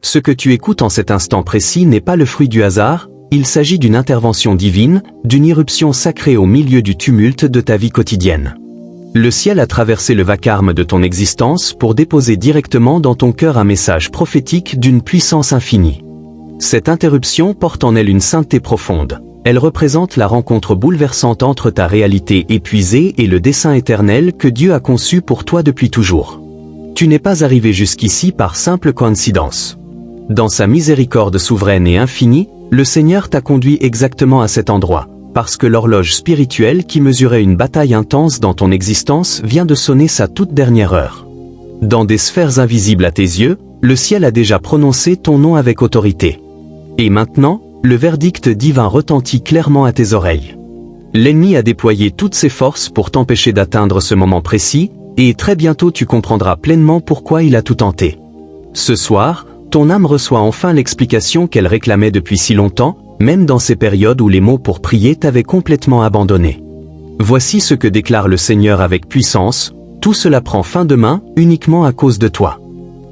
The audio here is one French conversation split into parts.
Ce que tu écoutes en cet instant précis n'est pas le fruit du hasard, il s'agit d'une intervention divine, d'une irruption sacrée au milieu du tumulte de ta vie quotidienne. Le ciel a traversé le vacarme de ton existence pour déposer directement dans ton cœur un message prophétique d'une puissance infinie. Cette interruption porte en elle une sainteté profonde. Elle représente la rencontre bouleversante entre ta réalité épuisée et le dessein éternel que Dieu a conçu pour toi depuis toujours. Tu n'es pas arrivé jusqu'ici par simple coïncidence. Dans sa miséricorde souveraine et infinie, le Seigneur t'a conduit exactement à cet endroit, parce que l'horloge spirituelle qui mesurait une bataille intense dans ton existence vient de sonner sa toute dernière heure. Dans des sphères invisibles à tes yeux, le ciel a déjà prononcé ton nom avec autorité. Et maintenant, le verdict divin retentit clairement à tes oreilles. L'ennemi a déployé toutes ses forces pour t'empêcher d'atteindre ce moment précis, et très bientôt tu comprendras pleinement pourquoi il a tout tenté. Ce soir, ton âme reçoit enfin l'explication qu'elle réclamait depuis si longtemps, même dans ces périodes où les mots pour prier t'avaient complètement abandonné. Voici ce que déclare le Seigneur avec puissance, tout cela prend fin demain, uniquement à cause de toi.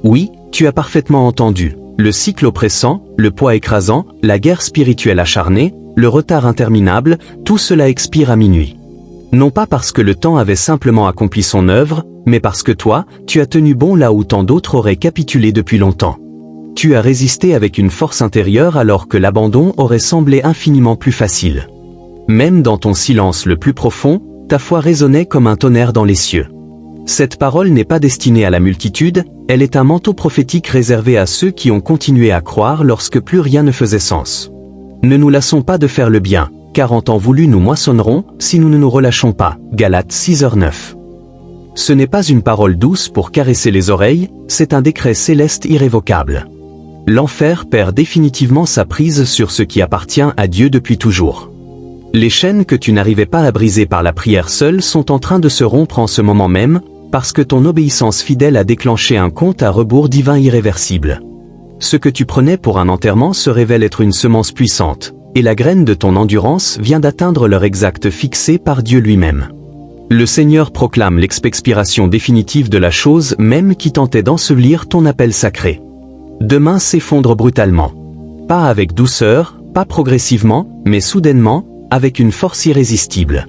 Oui, tu as parfaitement entendu. Le cycle oppressant, le poids écrasant, la guerre spirituelle acharnée, le retard interminable, tout cela expire à minuit. Non pas parce que le temps avait simplement accompli son œuvre, mais parce que toi, tu as tenu bon là où tant d'autres auraient capitulé depuis longtemps. Tu as résisté avec une force intérieure alors que l'abandon aurait semblé infiniment plus facile. Même dans ton silence le plus profond, ta foi résonnait comme un tonnerre dans les cieux. Cette parole n'est pas destinée à la multitude, elle est un manteau prophétique réservé à ceux qui ont continué à croire lorsque plus rien ne faisait sens. Ne nous lassons pas de faire le bien, car en temps voulu nous moissonnerons, si nous ne nous relâchons pas. Galates 6h9. Ce n'est pas une parole douce pour caresser les oreilles, c'est un décret céleste irrévocable. L'enfer perd définitivement sa prise sur ce qui appartient à Dieu depuis toujours. Les chaînes que tu n'arrivais pas à briser par la prière seule sont en train de se rompre en ce moment même, parce que ton obéissance fidèle a déclenché un compte à rebours divin irréversible. Ce que tu prenais pour un enterrement se révèle être une semence puissante, et la graine de ton endurance vient d'atteindre l'heure exacte fixée par Dieu lui-même. Le Seigneur proclame l'expiration définitive de la chose même qui tentait d'ensevelir ton appel sacré. Demain s'effondre brutalement. Pas avec douceur, pas progressivement, mais soudainement, avec une force irrésistible.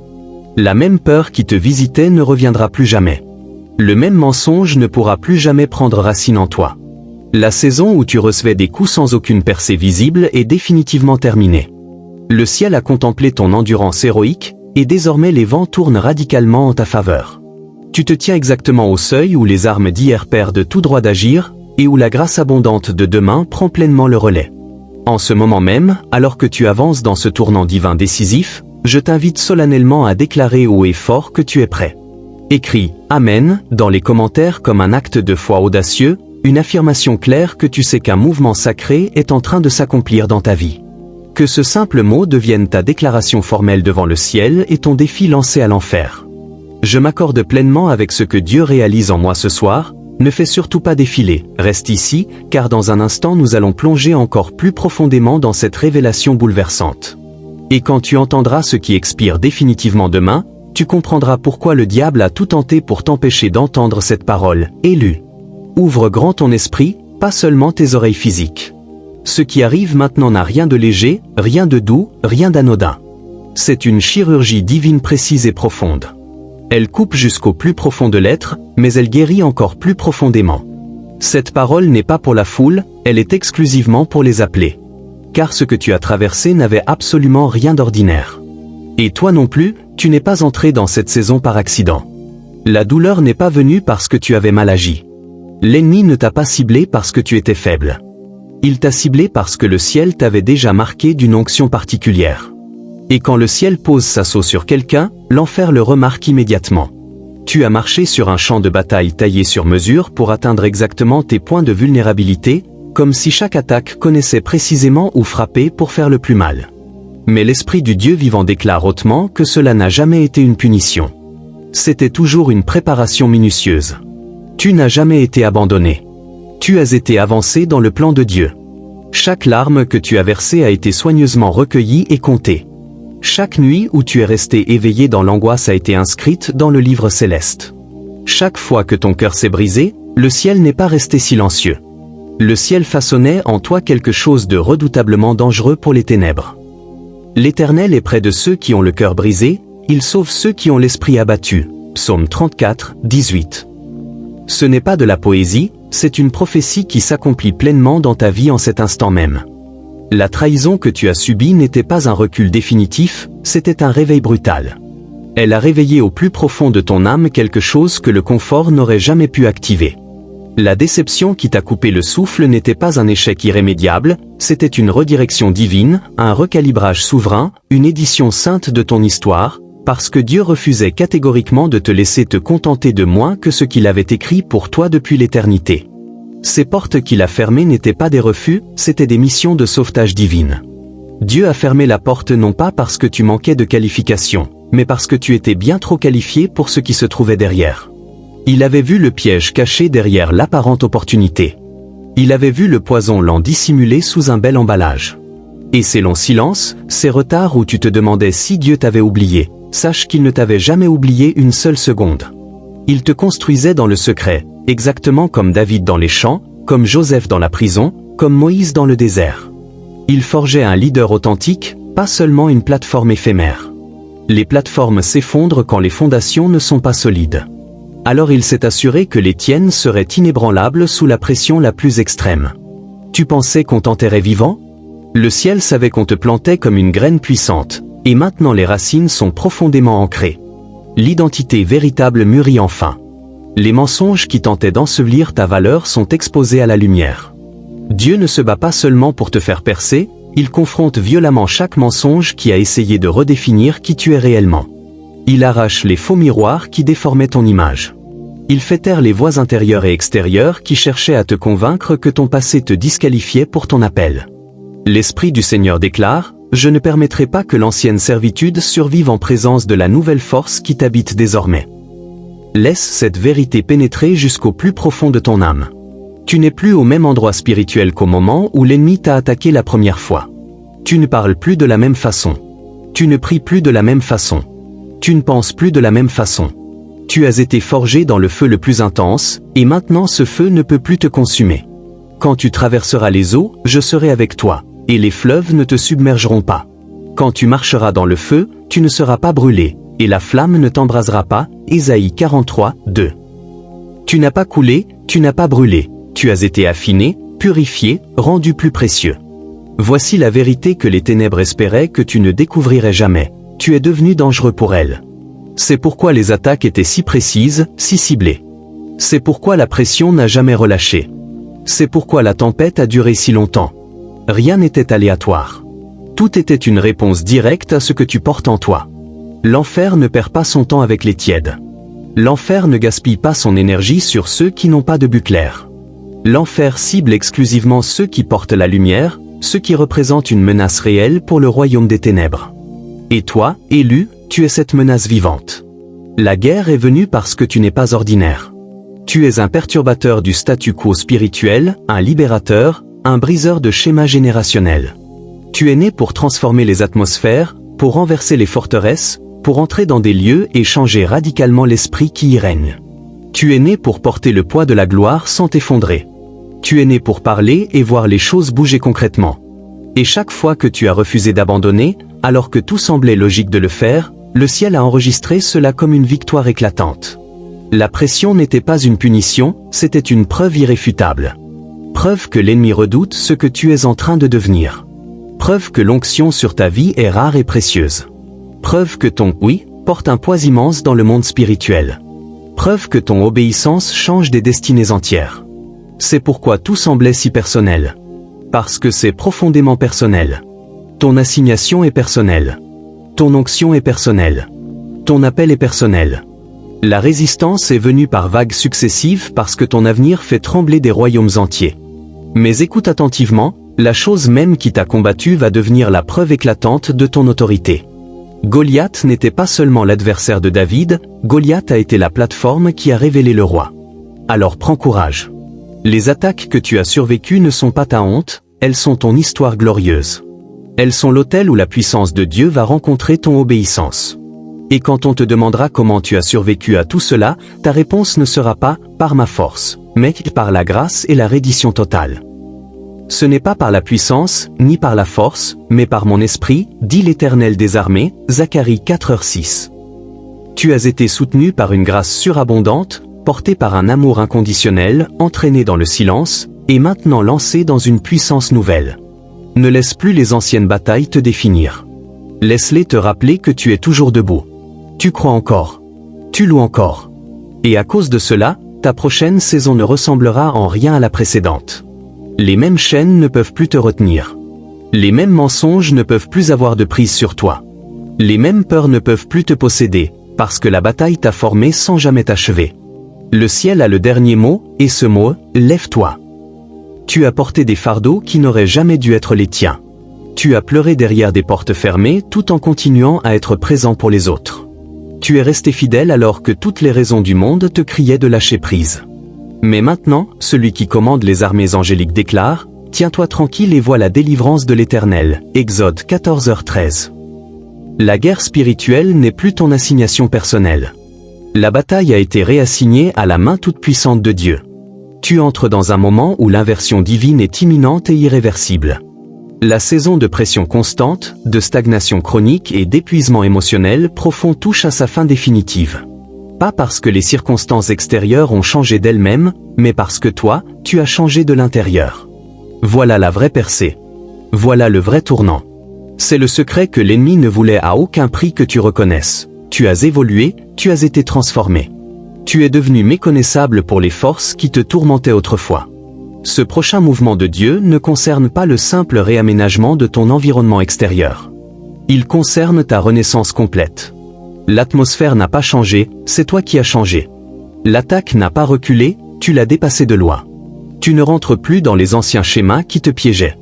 La même peur qui te visitait ne reviendra plus jamais. Le même mensonge ne pourra plus jamais prendre racine en toi. La saison où tu recevais des coups sans aucune percée visible est définitivement terminée. Le ciel a contemplé ton endurance héroïque, et désormais les vents tournent radicalement en ta faveur. Tu te tiens exactement au seuil où les armes d'hier perdent tout droit d'agir, et où la grâce abondante de demain prend pleinement le relais. En ce moment même, alors que tu avances dans ce tournant divin décisif, je t'invite solennellement à déclarer haut et fort que tu es prêt. Écris « Amen » dans les commentaires comme un acte de foi audacieux, une affirmation claire que tu sais qu'un mouvement sacré est en train de s'accomplir dans ta vie. Que ce simple mot devienne ta déclaration formelle devant le ciel et ton défi lancé à l'enfer. Je m'accorde pleinement avec ce que Dieu réalise en moi ce soir. Ne fais surtout pas défiler, reste ici, car dans un instant nous allons plonger encore plus profondément dans cette révélation bouleversante. Et quand tu entendras ce qui expire définitivement demain, tu comprendras pourquoi le diable a tout tenté pour t'empêcher d'entendre cette parole, élue. Ouvre grand ton esprit, pas seulement tes oreilles physiques. Ce qui arrive maintenant n'a rien de léger, rien de doux, rien d'anodin. C'est une chirurgie divine précise et profonde. Elle coupe jusqu'au plus profond de l'être, mais elle guérit encore plus profondément. Cette parole n'est pas pour la foule, elle est exclusivement pour les appelés. Car ce que tu as traversé n'avait absolument rien d'ordinaire. Et toi non plus, tu n'es pas entré dans cette saison par accident. La douleur n'est pas venue parce que tu avais mal agi. L'ennemi ne t'a pas ciblé parce que tu étais faible. Il t'a ciblé parce que le ciel t'avait déjà marqué d'une onction particulière. Et quand le ciel pose sa sceau sur quelqu'un, l'enfer le remarque immédiatement. Tu as marché sur un champ de bataille taillé sur mesure pour atteindre exactement tes points de vulnérabilité, comme si chaque attaque connaissait précisément où frapper pour faire le plus mal. Mais l'Esprit du Dieu vivant déclare hautement que cela n'a jamais été une punition. C'était toujours une préparation minutieuse. Tu n'as jamais été abandonné. Tu as été avancé dans le plan de Dieu. Chaque larme que tu as versée a été soigneusement recueillie et comptée. Chaque nuit où tu es resté éveillé dans l'angoisse a été inscrite dans le livre céleste. Chaque fois que ton cœur s'est brisé, le ciel n'est pas resté silencieux. Le ciel façonnait en toi quelque chose de redoutablement dangereux pour les ténèbres. L'Éternel est près de ceux qui ont le cœur brisé, il sauve ceux qui ont l'esprit abattu. Psaume 34, 18. Ce n'est pas de la poésie, c'est une prophétie qui s'accomplit pleinement dans ta vie en cet instant même. La trahison que tu as subie n'était pas un recul définitif, c'était un réveil brutal. Elle a réveillé au plus profond de ton âme quelque chose que le confort n'aurait jamais pu activer. La déception qui t'a coupé le souffle n'était pas un échec irrémédiable, c'était une redirection divine, un recalibrage souverain, une édition sainte de ton histoire, parce que Dieu refusait catégoriquement de te laisser te contenter de moins que ce qu'il avait écrit pour toi depuis l'éternité. Ces portes qu'il a fermées n'étaient pas des refus, c'étaient des missions de sauvetage divines. Dieu a fermé la porte non pas parce que tu manquais de qualification, mais parce que tu étais bien trop qualifié pour ce qui se trouvait derrière. Il avait vu le piège caché derrière l'apparente opportunité. Il avait vu le poison lent dissimulé sous un bel emballage. Et ces longs silences, ces retards où tu te demandais si Dieu t'avait oublié, sache qu'il ne t'avait jamais oublié une seule seconde. Il te construisait dans le secret, exactement comme David dans les champs, comme Joseph dans la prison, comme Moïse dans le désert. Il forgeait un leader authentique, pas seulement une plateforme éphémère. Les plateformes s'effondrent quand les fondations ne sont pas solides. Alors il s'est assuré que les tiennes seraient inébranlables sous la pression la plus extrême. Tu pensais qu'on t'enterrait vivant? Le ciel savait qu'on te plantait comme une graine puissante, et maintenant les racines sont profondément ancrées. L'identité véritable mûrit enfin. Les mensonges qui tentaient d'ensevelir ta valeur sont exposés à la lumière. Dieu ne se bat pas seulement pour te faire percer, il confronte violemment chaque mensonge qui a essayé de redéfinir qui tu es réellement. Il arrache les faux miroirs qui déformaient ton image. Il fait taire les voix intérieures et extérieures qui cherchaient à te convaincre que ton passé te disqualifiait pour ton appel. L'Esprit du Seigneur déclare, « Je ne permettrai pas que l'ancienne servitude survive en présence de la nouvelle force qui t'habite désormais. » Laisse cette vérité pénétrer jusqu'au plus profond de ton âme. Tu n'es plus au même endroit spirituel qu'au moment où l'ennemi t'a attaqué la première fois. Tu ne parles plus de la même façon. Tu ne pries plus de la même façon. Tu ne penses plus de la même façon. Tu as été forgé dans le feu le plus intense, et maintenant ce feu ne peut plus te consumer. Quand tu traverseras les eaux, je serai avec toi, et les fleuves ne te submergeront pas. Quand tu marcheras dans le feu, tu ne seras pas brûlé, et la flamme ne t'embrasera pas. Ésaïe 43, 2. Tu n'as pas coulé, tu n'as pas brûlé, tu as été affiné, purifié, rendu plus précieux. Voici la vérité que les ténèbres espéraient que tu ne découvrirais jamais. Tu es devenu dangereux pour elles. C'est pourquoi les attaques étaient si précises, si ciblées. C'est pourquoi la pression n'a jamais relâché. C'est pourquoi la tempête a duré si longtemps. Rien n'était aléatoire. Tout était une réponse directe à ce que tu portes en toi. L'enfer ne perd pas son temps avec les tièdes. L'enfer ne gaspille pas son énergie sur ceux qui n'ont pas de but clair. L'enfer cible exclusivement ceux qui portent la lumière, ceux qui représentent une menace réelle pour le royaume des ténèbres. Et toi, élu, tu es cette menace vivante. La guerre est venue parce que tu n'es pas ordinaire. Tu es un perturbateur du statu quo spirituel, un libérateur, un briseur de schémas générationnels. Tu es né pour transformer les atmosphères, pour renverser les forteresses, pour entrer dans des lieux et changer radicalement l'esprit qui y règne. Tu es né pour porter le poids de la gloire sans t'effondrer. Tu es né pour parler et voir les choses bouger concrètement. Et chaque fois que tu as refusé d'abandonner, alors que tout semblait logique de le faire, le ciel a enregistré cela comme une victoire éclatante. La pression n'était pas une punition, c'était une preuve irréfutable. Preuve que l'ennemi redoute ce que tu es en train de devenir. Preuve que l'onction sur ta vie est rare et précieuse. Preuve que ton « oui » porte un poids immense dans le monde spirituel. Preuve que ton obéissance change des destinées entières. C'est pourquoi tout semblait si personnel. Parce que c'est profondément personnel. Ton assignation est personnelle. Ton onction est personnelle. Ton appel est personnel. La résistance est venue par vagues successives parce que ton avenir fait trembler des royaumes entiers. Mais écoute attentivement, la chose même qui t'a combattu va devenir la preuve éclatante de ton autorité. Goliath n'était pas seulement l'adversaire de David, Goliath a été la plateforme qui a révélé le roi. Alors prends courage. Les attaques que tu as survécues ne sont pas ta honte, elles sont ton histoire glorieuse. Elles sont l'autel où la puissance de Dieu va rencontrer ton obéissance. Et quand on te demandera comment tu as survécu à tout cela, ta réponse ne sera pas « par ma force », mais par la grâce et la reddition totale. Ce n'est pas par la puissance, ni par la force, mais par mon esprit, dit l'Éternel des armées, Zacharie 4:6. Tu as été soutenu par une grâce surabondante, porté par un amour inconditionnel, entraîné dans le silence, et maintenant lancé dans une puissance nouvelle. Ne laisse plus les anciennes batailles te définir. Laisse-les te rappeler que tu es toujours debout. Tu crois encore. Tu loues encore. Et à cause de cela, ta prochaine saison ne ressemblera en rien à la précédente. Les mêmes chaînes ne peuvent plus te retenir. Les mêmes mensonges ne peuvent plus avoir de prise sur toi. Les mêmes peurs ne peuvent plus te posséder, parce que la bataille t'a formé sans jamais t'achever. Le ciel a le dernier mot, et ce mot, lève-toi. Tu as porté des fardeaux qui n'auraient jamais dû être les tiens. Tu as pleuré derrière des portes fermées tout en continuant à être présent pour les autres. Tu es resté fidèle alors que toutes les raisons du monde te criaient de lâcher prise. Mais maintenant, celui qui commande les armées angéliques déclare, « Tiens-toi tranquille et vois la délivrance de l'Éternel » Exode 14h13. La guerre spirituelle n'est plus ton assignation personnelle. La bataille a été réassignée à la main toute-puissante de Dieu. Tu entres dans un moment où l'inversion divine est imminente et irréversible. La saison de pression constante, de stagnation chronique et d'épuisement émotionnel profond touche à sa fin définitive. Pas parce que les circonstances extérieures ont changé d'elles-mêmes, mais parce que toi, tu as changé de l'intérieur. Voilà la vraie percée. Voilà le vrai tournant. C'est le secret que l'ennemi ne voulait à aucun prix que tu reconnaisses. Tu as évolué, tu as été transformé. Tu es devenu méconnaissable pour les forces qui te tourmentaient autrefois. Ce prochain mouvement de Dieu ne concerne pas le simple réaménagement de ton environnement extérieur. Il concerne ta renaissance complète. L'atmosphère n'a pas changé, c'est toi qui as changé. L'attaque n'a pas reculé, tu l'as dépassé de loin. Tu ne rentres plus dans les anciens schémas qui te piégeaient.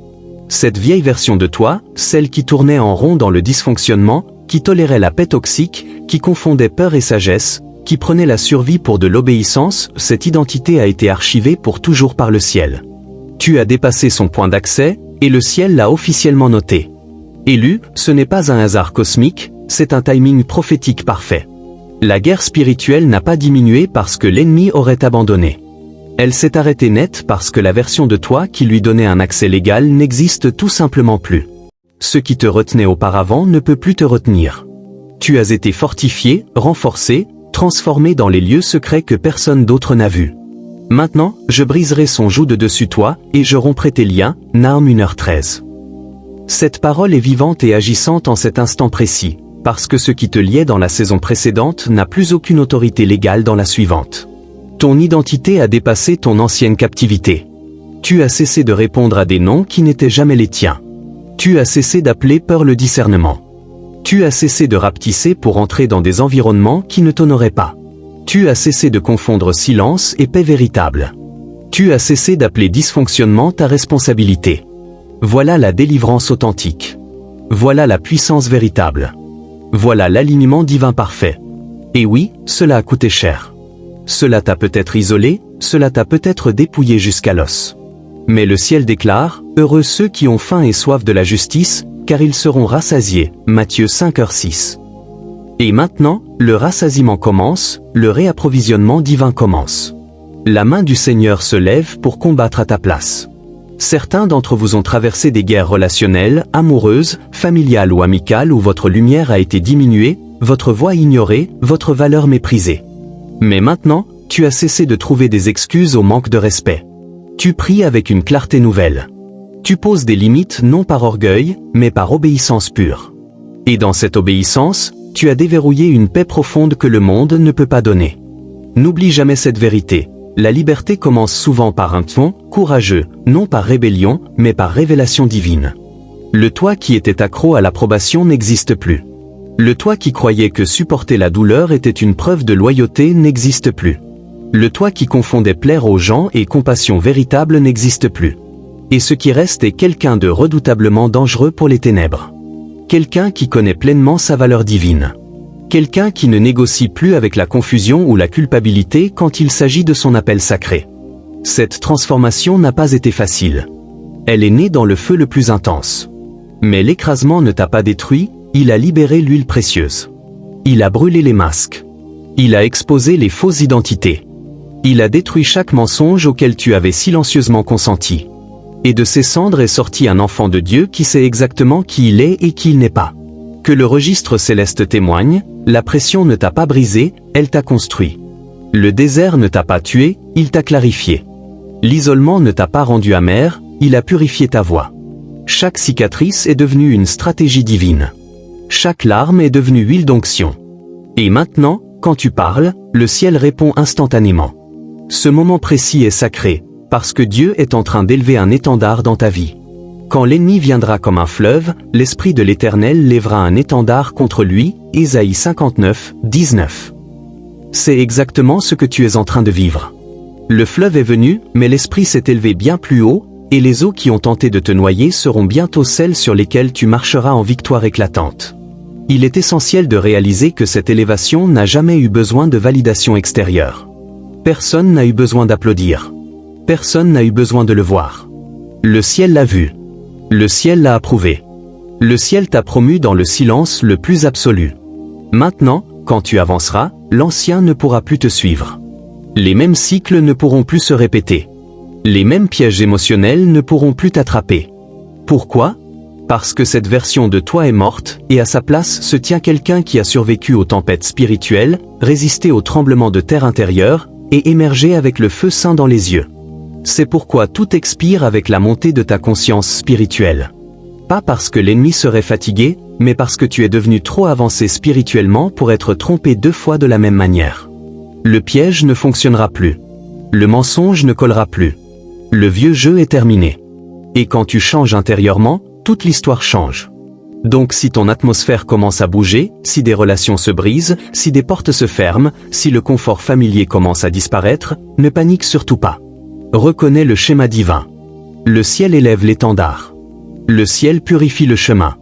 Cette vieille version de toi, celle qui tournait en rond dans le dysfonctionnement, qui tolérait la paix toxique, qui confondait peur et sagesse, qui prenait la survie pour de l'obéissance, cette identité a été archivée pour toujours par le ciel. Tu as dépassé son point d'accès, et le ciel l'a officiellement noté. Élu, ce n'est pas un hasard cosmique, c'est un timing prophétique parfait. La guerre spirituelle n'a pas diminué parce que l'ennemi aurait abandonné. Elle s'est arrêtée net parce que la version de toi qui lui donnait un accès légal n'existe tout simplement plus. Ce qui te retenait auparavant ne peut plus te retenir. Tu as été fortifié, renforcé, transformé dans les lieux secrets que personne d'autre n'a vus. Maintenant, je briserai son joug de dessus toi, et je romprai tes liens, Nahum 1h13. Cette parole est vivante et agissante en cet instant précis, parce que ce qui te liait dans la saison précédente n'a plus aucune autorité légale dans la suivante. Ton identité a dépassé ton ancienne captivité. Tu as cessé de répondre à des noms qui n'étaient jamais les tiens. Tu as cessé d'appeler peur le discernement. Tu as cessé de rapetisser pour entrer dans des environnements qui ne t'honoraient pas. Tu as cessé de confondre silence et paix véritable. Tu as cessé d'appeler dysfonctionnement ta responsabilité. Voilà la délivrance authentique. Voilà la puissance véritable. Voilà l'alignement divin parfait. Et oui, cela a coûté cher. Cela t'a peut-être isolé, cela t'a peut-être dépouillé jusqu'à l'os. Mais le ciel déclare, « Heureux ceux qui ont faim et soif de la justice, car ils seront rassasiés. » Matthieu 5h6. Et maintenant, le rassasiement commence, le réapprovisionnement divin commence. La main du Seigneur se lève pour combattre à ta place. Certains d'entre vous ont traversé des guerres relationnelles, amoureuses, familiales ou amicales où votre lumière a été diminuée, votre voix ignorée, votre valeur méprisée. Mais maintenant, tu as cessé de trouver des excuses au manque de respect. Tu pries avec une clarté nouvelle. Tu poses des limites non par orgueil, mais par obéissance pure. Et dans cette obéissance, tu as déverrouillé une paix profonde que le monde ne peut pas donner. N'oublie jamais cette vérité. La liberté commence souvent par un ton courageux, non par rébellion, mais par révélation divine. Le toi qui était accro à l'approbation n'existe plus. Le toi qui croyait que supporter la douleur était une preuve de loyauté n'existe plus. Le toi qui confondait plaire aux gens et compassion véritable n'existe plus. Et ce qui reste est quelqu'un de redoutablement dangereux pour les ténèbres. Quelqu'un qui connaît pleinement sa valeur divine. Quelqu'un qui ne négocie plus avec la confusion ou la culpabilité quand il s'agit de son appel sacré. Cette transformation n'a pas été facile. Elle est née dans le feu le plus intense. Mais l'écrasement ne t'a pas détruit, il a libéré l'huile précieuse. Il a brûlé les masques. Il a exposé les fausses identités. Il a détruit chaque mensonge auquel tu avais silencieusement consenti. Et de ses cendres est sorti un enfant de Dieu qui sait exactement qui il est et qui il n'est pas. Que le registre céleste témoigne, la pression ne t'a pas brisé, elle t'a construit. Le désert ne t'a pas tué, il t'a clarifié. L'isolement ne t'a pas rendu amer, il a purifié ta voix. Chaque cicatrice est devenue une stratégie divine. Chaque larme est devenue huile d'onction. Et maintenant, quand tu parles, le ciel répond instantanément. Ce moment précis est sacré, parce que Dieu est en train d'élever un étendard dans ta vie. Quand l'ennemi viendra comme un fleuve, l'Esprit de l'Éternel lèvera un étendard contre lui, Ésaïe 59, 19. C'est exactement ce que tu es en train de vivre. Le fleuve est venu, mais l'Esprit s'est élevé bien plus haut, et les eaux qui ont tenté de te noyer seront bientôt celles sur lesquelles tu marcheras en victoire éclatante. Il est essentiel de réaliser que cette élévation n'a jamais eu besoin de validation extérieure. Personne n'a eu besoin d'applaudir. Personne n'a eu besoin de le voir. Le ciel l'a vu. Le ciel l'a approuvé. Le ciel t'a promu dans le silence le plus absolu. Maintenant, quand tu avanceras, l'ancien ne pourra plus te suivre. Les mêmes cycles ne pourront plus se répéter. Les mêmes pièges émotionnels ne pourront plus t'attraper. Pourquoi ? Parce que cette version de toi est morte, et à sa place se tient quelqu'un qui a survécu aux tempêtes spirituelles, résisté aux tremblements de terre intérieurs, et émergé avec le feu saint dans les yeux. C'est pourquoi tout expire avec la montée de ta conscience spirituelle. Pas parce que l'ennemi serait fatigué, mais parce que tu es devenu trop avancé spirituellement pour être trompé 2 fois de la même manière. Le piège ne fonctionnera plus. Le mensonge ne collera plus. Le vieux jeu est terminé. Et quand tu changes intérieurement, toute l'histoire change. Donc si ton atmosphère commence à bouger, si des relations se brisent, si des portes se ferment, si le confort familier commence à disparaître, ne panique surtout pas. Reconnais le schéma divin. Le ciel élève l'étendard. Le ciel purifie le chemin.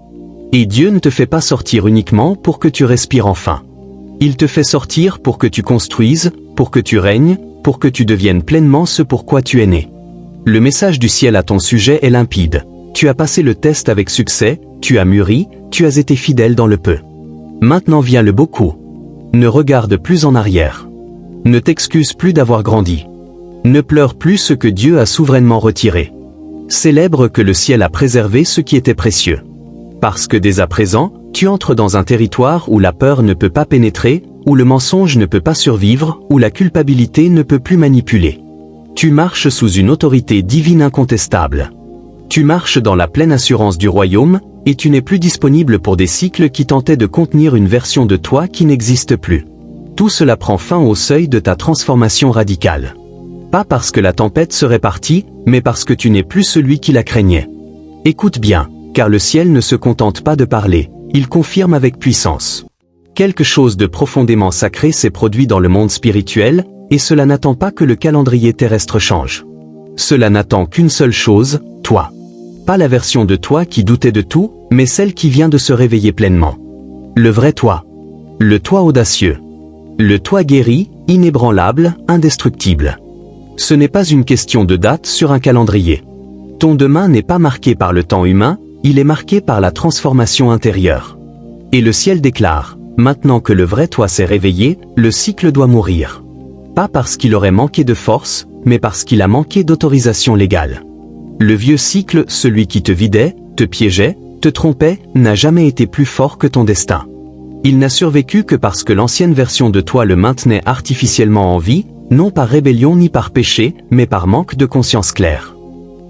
Et Dieu ne te fait pas sortir uniquement pour que tu respires enfin. Il te fait sortir pour que tu construises, pour que tu règnes, pour que tu deviennes pleinement ce pour quoi tu es né. Le message du ciel à ton sujet est limpide. Tu as passé le test avec succès, tu as mûri, tu as été fidèle dans le peu. Maintenant vient le beaucoup. Ne regarde plus en arrière. Ne t'excuse plus d'avoir grandi. Ne pleure plus ce que Dieu a souverainement retiré. Célèbre que le ciel a préservé ce qui était précieux. Parce que dès à présent, tu entres dans un territoire où la peur ne peut pas pénétrer, où le mensonge ne peut pas survivre, où la culpabilité ne peut plus manipuler. Tu marches sous une autorité divine incontestable. Tu marches dans la pleine assurance du royaume, et tu n'es plus disponible pour des cycles qui tentaient de contenir une version de toi qui n'existe plus. Tout cela prend fin au seuil de ta transformation radicale. Pas parce que la tempête serait partie, mais parce que tu n'es plus celui qui la craignait. Écoute bien, car le ciel ne se contente pas de parler, il confirme avec puissance. Quelque chose de profondément sacré s'est produit dans le monde spirituel, et cela n'attend pas que le calendrier terrestre change. Cela n'attend qu'une seule chose, toi. Pas la version de toi qui doutait de tout, mais celle qui vient de se réveiller pleinement. Le vrai toi. Le toi audacieux. Le toi guéri, inébranlable, indestructible. Ce n'est pas une question de date sur un calendrier. Ton demain n'est pas marqué par le temps humain, il est marqué par la transformation intérieure. Et le ciel déclare, maintenant que le vrai toi s'est réveillé, le cycle doit mourir. Pas parce qu'il aurait manqué de force, mais parce qu'il a manqué d'autorisation légale. Le vieux cycle, celui qui te vidait, te piégeait, te trompait, n'a jamais été plus fort que ton destin. Il n'a survécu que parce que l'ancienne version de toi le maintenait artificiellement en vie, non par rébellion ni par péché, mais par manque de conscience claire.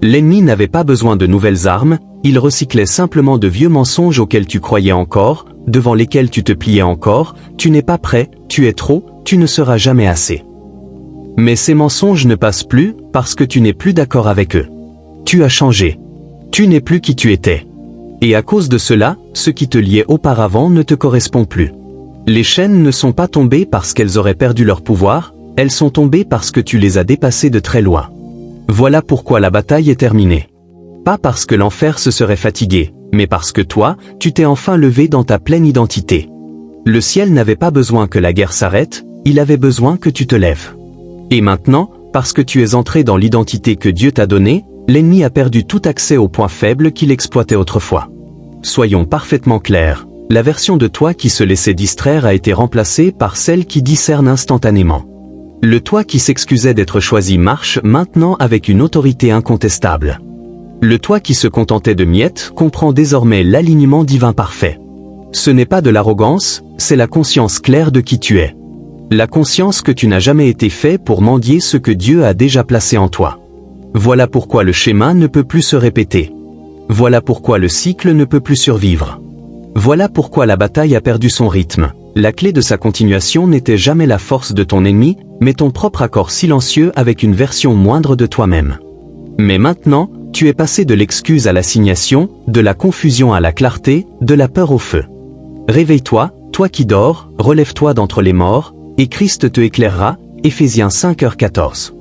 L'ennemi n'avait pas besoin de nouvelles armes, il recyclait simplement de vieux mensonges auxquels tu croyais encore, devant lesquels tu te pliais encore, tu n'es pas prêt, tu es trop, tu ne seras jamais assez. Mais ces mensonges ne passent plus, parce que tu n'es plus d'accord avec eux. Tu as changé. Tu n'es plus qui tu étais. Et à cause de cela, ce qui te liait auparavant ne te correspond plus. Les chaînes ne sont pas tombées parce qu'elles auraient perdu leur pouvoir, elles sont tombées parce que tu les as dépassées de très loin. Voilà pourquoi la bataille est terminée. Pas parce que l'enfer se serait fatigué, mais parce que toi, tu t'es enfin levé dans ta pleine identité. Le ciel n'avait pas besoin que la guerre s'arrête, il avait besoin que tu te lèves. Et maintenant, parce que tu es entré dans l'identité que Dieu t'a donnée, l'ennemi a perdu tout accès aux points faibles qu'il exploitait autrefois. Soyons parfaitement clairs, la version de toi qui se laissait distraire a été remplacée par celle qui discerne instantanément. Le toi qui s'excusait d'être choisi marche maintenant avec une autorité incontestable. Le toi qui se contentait de miettes comprend désormais l'alignement divin parfait. Ce n'est pas de l'arrogance, c'est la conscience claire de qui tu es. La conscience que tu n'as jamais été fait pour mendier ce que Dieu a déjà placé en toi. Voilà pourquoi le schéma ne peut plus se répéter. Voilà pourquoi le cycle ne peut plus survivre. Voilà pourquoi la bataille a perdu son rythme. La clé de sa continuation n'était jamais la force de ton ennemi, mais ton propre accord silencieux avec une version moindre de toi-même. Mais maintenant, tu es passé de l'excuse à l'assignation, de la confusion à la clarté, de la peur au feu. Réveille-toi, toi qui dors, relève-toi d'entre les morts, et Christ te éclairera, Éphésiens 5h14.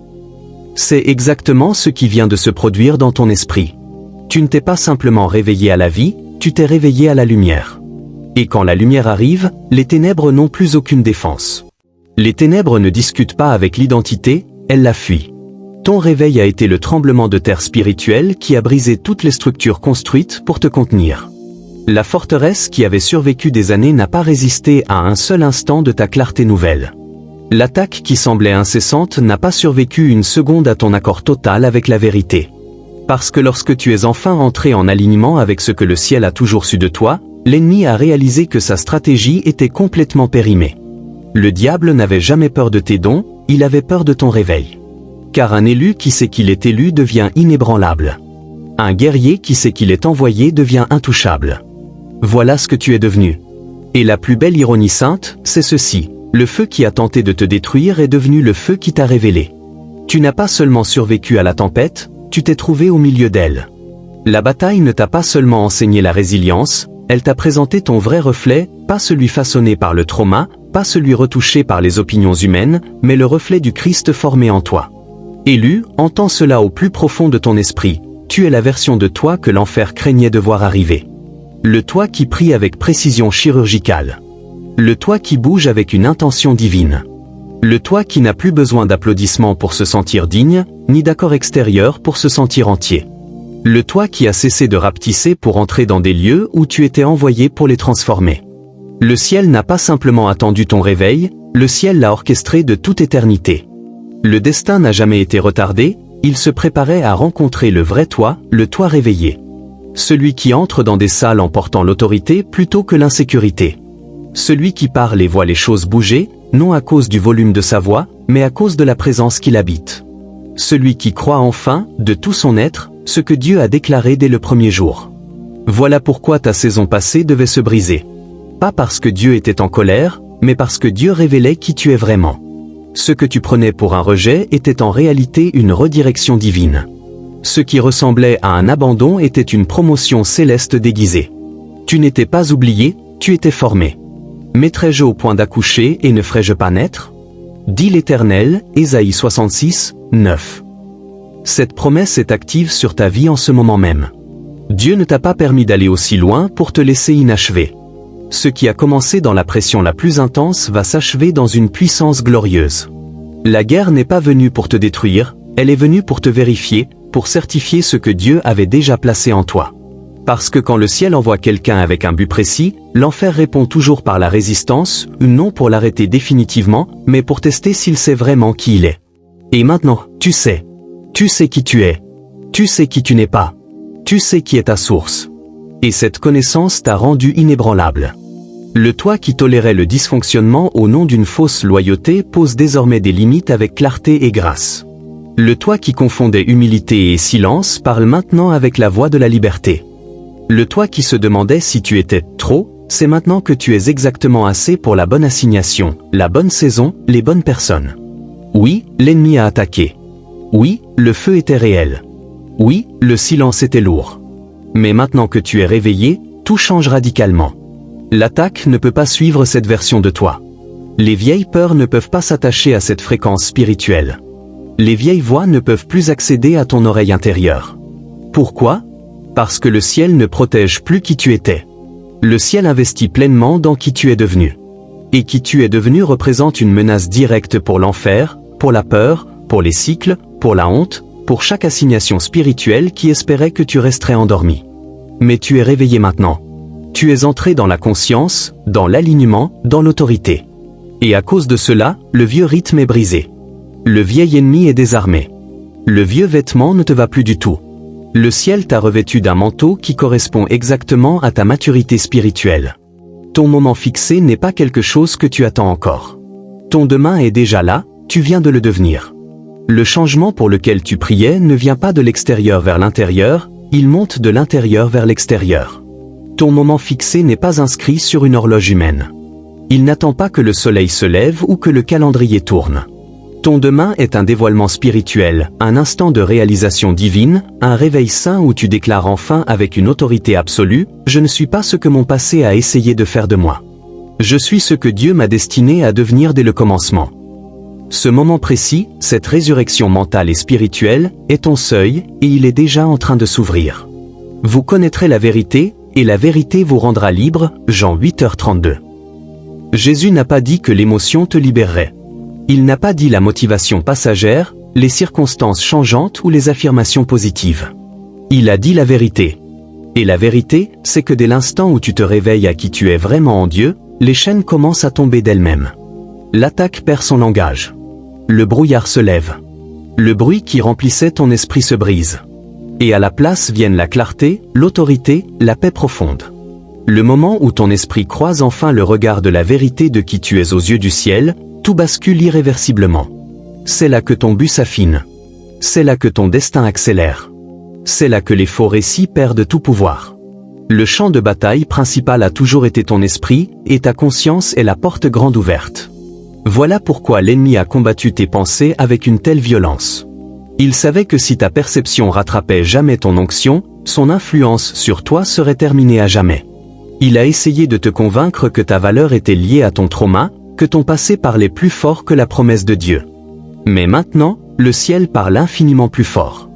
C'est exactement ce qui vient de se produire dans ton esprit. Tu ne t'es pas simplement réveillé à la vie, tu t'es réveillé à la lumière. Et quand la lumière arrive, les ténèbres n'ont plus aucune défense. Les ténèbres ne discutent pas avec l'identité, elles la fuient. Ton réveil a été le tremblement de terre spirituel qui a brisé toutes les structures construites pour te contenir. La forteresse qui avait survécu des années n'a pas résisté à un seul instant de ta clarté nouvelle. L'attaque qui semblait incessante n'a pas survécu une seconde à ton accord total avec la vérité. Parce que lorsque tu es enfin entré en alignement avec ce que le ciel a toujours su de toi, l'ennemi a réalisé que sa stratégie était complètement périmée. Le diable n'avait jamais peur de tes dons, il avait peur de ton réveil. Car un élu qui sait qu'il est élu devient inébranlable. Un guerrier qui sait qu'il est envoyé devient intouchable. Voilà ce que tu es devenu. Et la plus belle ironie sainte, c'est ceci. Le feu qui a tenté de te détruire est devenu le feu qui t'a révélé. Tu n'as pas seulement survécu à la tempête, tu t'es trouvé au milieu d'elle. La bataille ne t'a pas seulement enseigné la résilience, elle t'a présenté ton vrai reflet, pas celui façonné par le trauma, pas celui retouché par les opinions humaines, mais le reflet du Christ formé en toi. Élu, entends cela au plus profond de ton esprit, tu es la version de toi que l'enfer craignait de voir arriver. Le toi qui prie avec précision chirurgicale. Le toi qui bouge avec une intention divine. Le toi qui n'a plus besoin d'applaudissements pour se sentir digne, ni d'accord extérieur pour se sentir entier. Le toi qui a cessé de rapetisser pour entrer dans des lieux où tu étais envoyé pour les transformer. Le ciel n'a pas simplement attendu ton réveil, le ciel l'a orchestré de toute éternité. Le destin n'a jamais été retardé, il se préparait à rencontrer le vrai toi, le toi réveillé. Celui qui entre dans des salles en portant l'autorité plutôt que l'insécurité. Celui qui parle et voit les choses bouger, non à cause du volume de sa voix, mais à cause de la présence qui l'habite. Celui qui croit enfin, de tout son être, ce que Dieu a déclaré dès le premier jour. Voilà pourquoi ta saison passée devait se briser. Pas parce que Dieu était en colère, mais parce que Dieu révélait qui tu es vraiment. Ce que tu prenais pour un rejet était en réalité une redirection divine. Ce qui ressemblait à un abandon était une promotion céleste déguisée. Tu n'étais pas oublié, tu étais formé. Mettrai-je au point d'accoucher et ne ferai-je pas naître? Dit l'Éternel, Ésaïe 66, 9. Cette promesse est active sur ta vie en ce moment même. Dieu ne t'a pas permis d'aller aussi loin pour te laisser inachevé. Ce qui a commencé dans la pression la plus intense va s'achever dans une puissance glorieuse. La guerre n'est pas venue pour te détruire, elle est venue pour te vérifier, pour certifier ce que Dieu avait déjà placé en toi. Parce que quand le ciel envoie quelqu'un avec un but précis, l'enfer répond toujours par la résistance, non pour l'arrêter définitivement, mais pour tester s'il sait vraiment qui il est. Et maintenant, tu sais. Tu sais qui tu es. Tu sais qui tu n'es pas. Tu sais qui est ta source. Et cette connaissance t'a rendu inébranlable. Le toi qui tolérait le dysfonctionnement au nom d'une fausse loyauté pose désormais des limites avec clarté et grâce. Le toi qui confondait humilité et silence parle maintenant avec la voix de la liberté. Le toi qui se demandait si tu étais trop, c'est maintenant que tu es exactement assez pour la bonne assignation, la bonne saison, les bonnes personnes. Oui, l'ennemi a attaqué. Oui, le feu était réel. Oui, le silence était lourd. Mais maintenant que tu es réveillé, tout change radicalement. L'attaque ne peut pas suivre cette version de toi. Les vieilles peurs ne peuvent pas s'attacher à cette fréquence spirituelle. Les vieilles voix ne peuvent plus accéder à ton oreille intérieure. Pourquoi? Parce que le ciel ne protège plus qui tu étais. Le ciel investit pleinement dans qui tu es devenu. Et qui tu es devenu représente une menace directe pour l'enfer, pour la peur, pour les cycles, pour la honte, pour chaque assignation spirituelle qui espérait que tu resterais endormi. Mais tu es réveillé maintenant. Tu es entré dans la conscience, dans l'alignement, dans l'autorité. Et à cause de cela, le vieux rythme est brisé. Le vieil ennemi est désarmé. Le vieux vêtement ne te va plus du tout. Le ciel t'a revêtu d'un manteau qui correspond exactement à ta maturité spirituelle. Ton moment fixé n'est pas quelque chose que tu attends encore. Ton demain est déjà là, tu viens de le devenir. Le changement pour lequel tu priais ne vient pas de l'extérieur vers l'intérieur, il monte de l'intérieur vers l'extérieur. Ton moment fixé n'est pas inscrit sur une horloge humaine. Il n'attend pas que le soleil se lève ou que le calendrier tourne. Ton demain est un dévoilement spirituel, un instant de réalisation divine, un réveil saint où tu déclares enfin avec une autorité absolue « Je ne suis pas ce que mon passé a essayé de faire de moi. Je suis ce que Dieu m'a destiné à devenir dès le commencement. » Ce moment précis, cette résurrection mentale et spirituelle, est ton seuil, et il est déjà en train de s'ouvrir. Vous connaîtrez la vérité, et la vérité vous rendra libre, Jean 8h32. Jésus n'a pas dit que l'émotion te libérerait. Il n'a pas dit la motivation passagère, les circonstances changeantes ou les affirmations positives. Il a dit la vérité. Et la vérité, c'est que dès l'instant où tu te réveilles à qui tu es vraiment en Dieu, les chaînes commencent à tomber d'elles-mêmes. L'attaque perd son langage. Le brouillard se lève. Le bruit qui remplissait ton esprit se brise. Et à la place viennent la clarté, l'autorité, la paix profonde. Le moment où ton esprit croise enfin le regard de la vérité de qui tu es aux yeux du ciel, tout bascule irréversiblement. C'est là que ton but s'affine. C'est là que ton destin accélère. C'est là que les faux récits perdent tout pouvoir. Le champ de bataille principal a toujours été ton esprit, et ta conscience est la porte grande ouverte. Voilà pourquoi l'ennemi a combattu tes pensées avec une telle violence. Il savait que si ta perception rattrapait jamais ton onction, son influence sur toi serait terminée à jamais. Il a essayé de te convaincre que ta valeur était liée à ton trauma, que ton passé parlait plus fort que la promesse de Dieu. Mais maintenant, le ciel parle infiniment plus fort.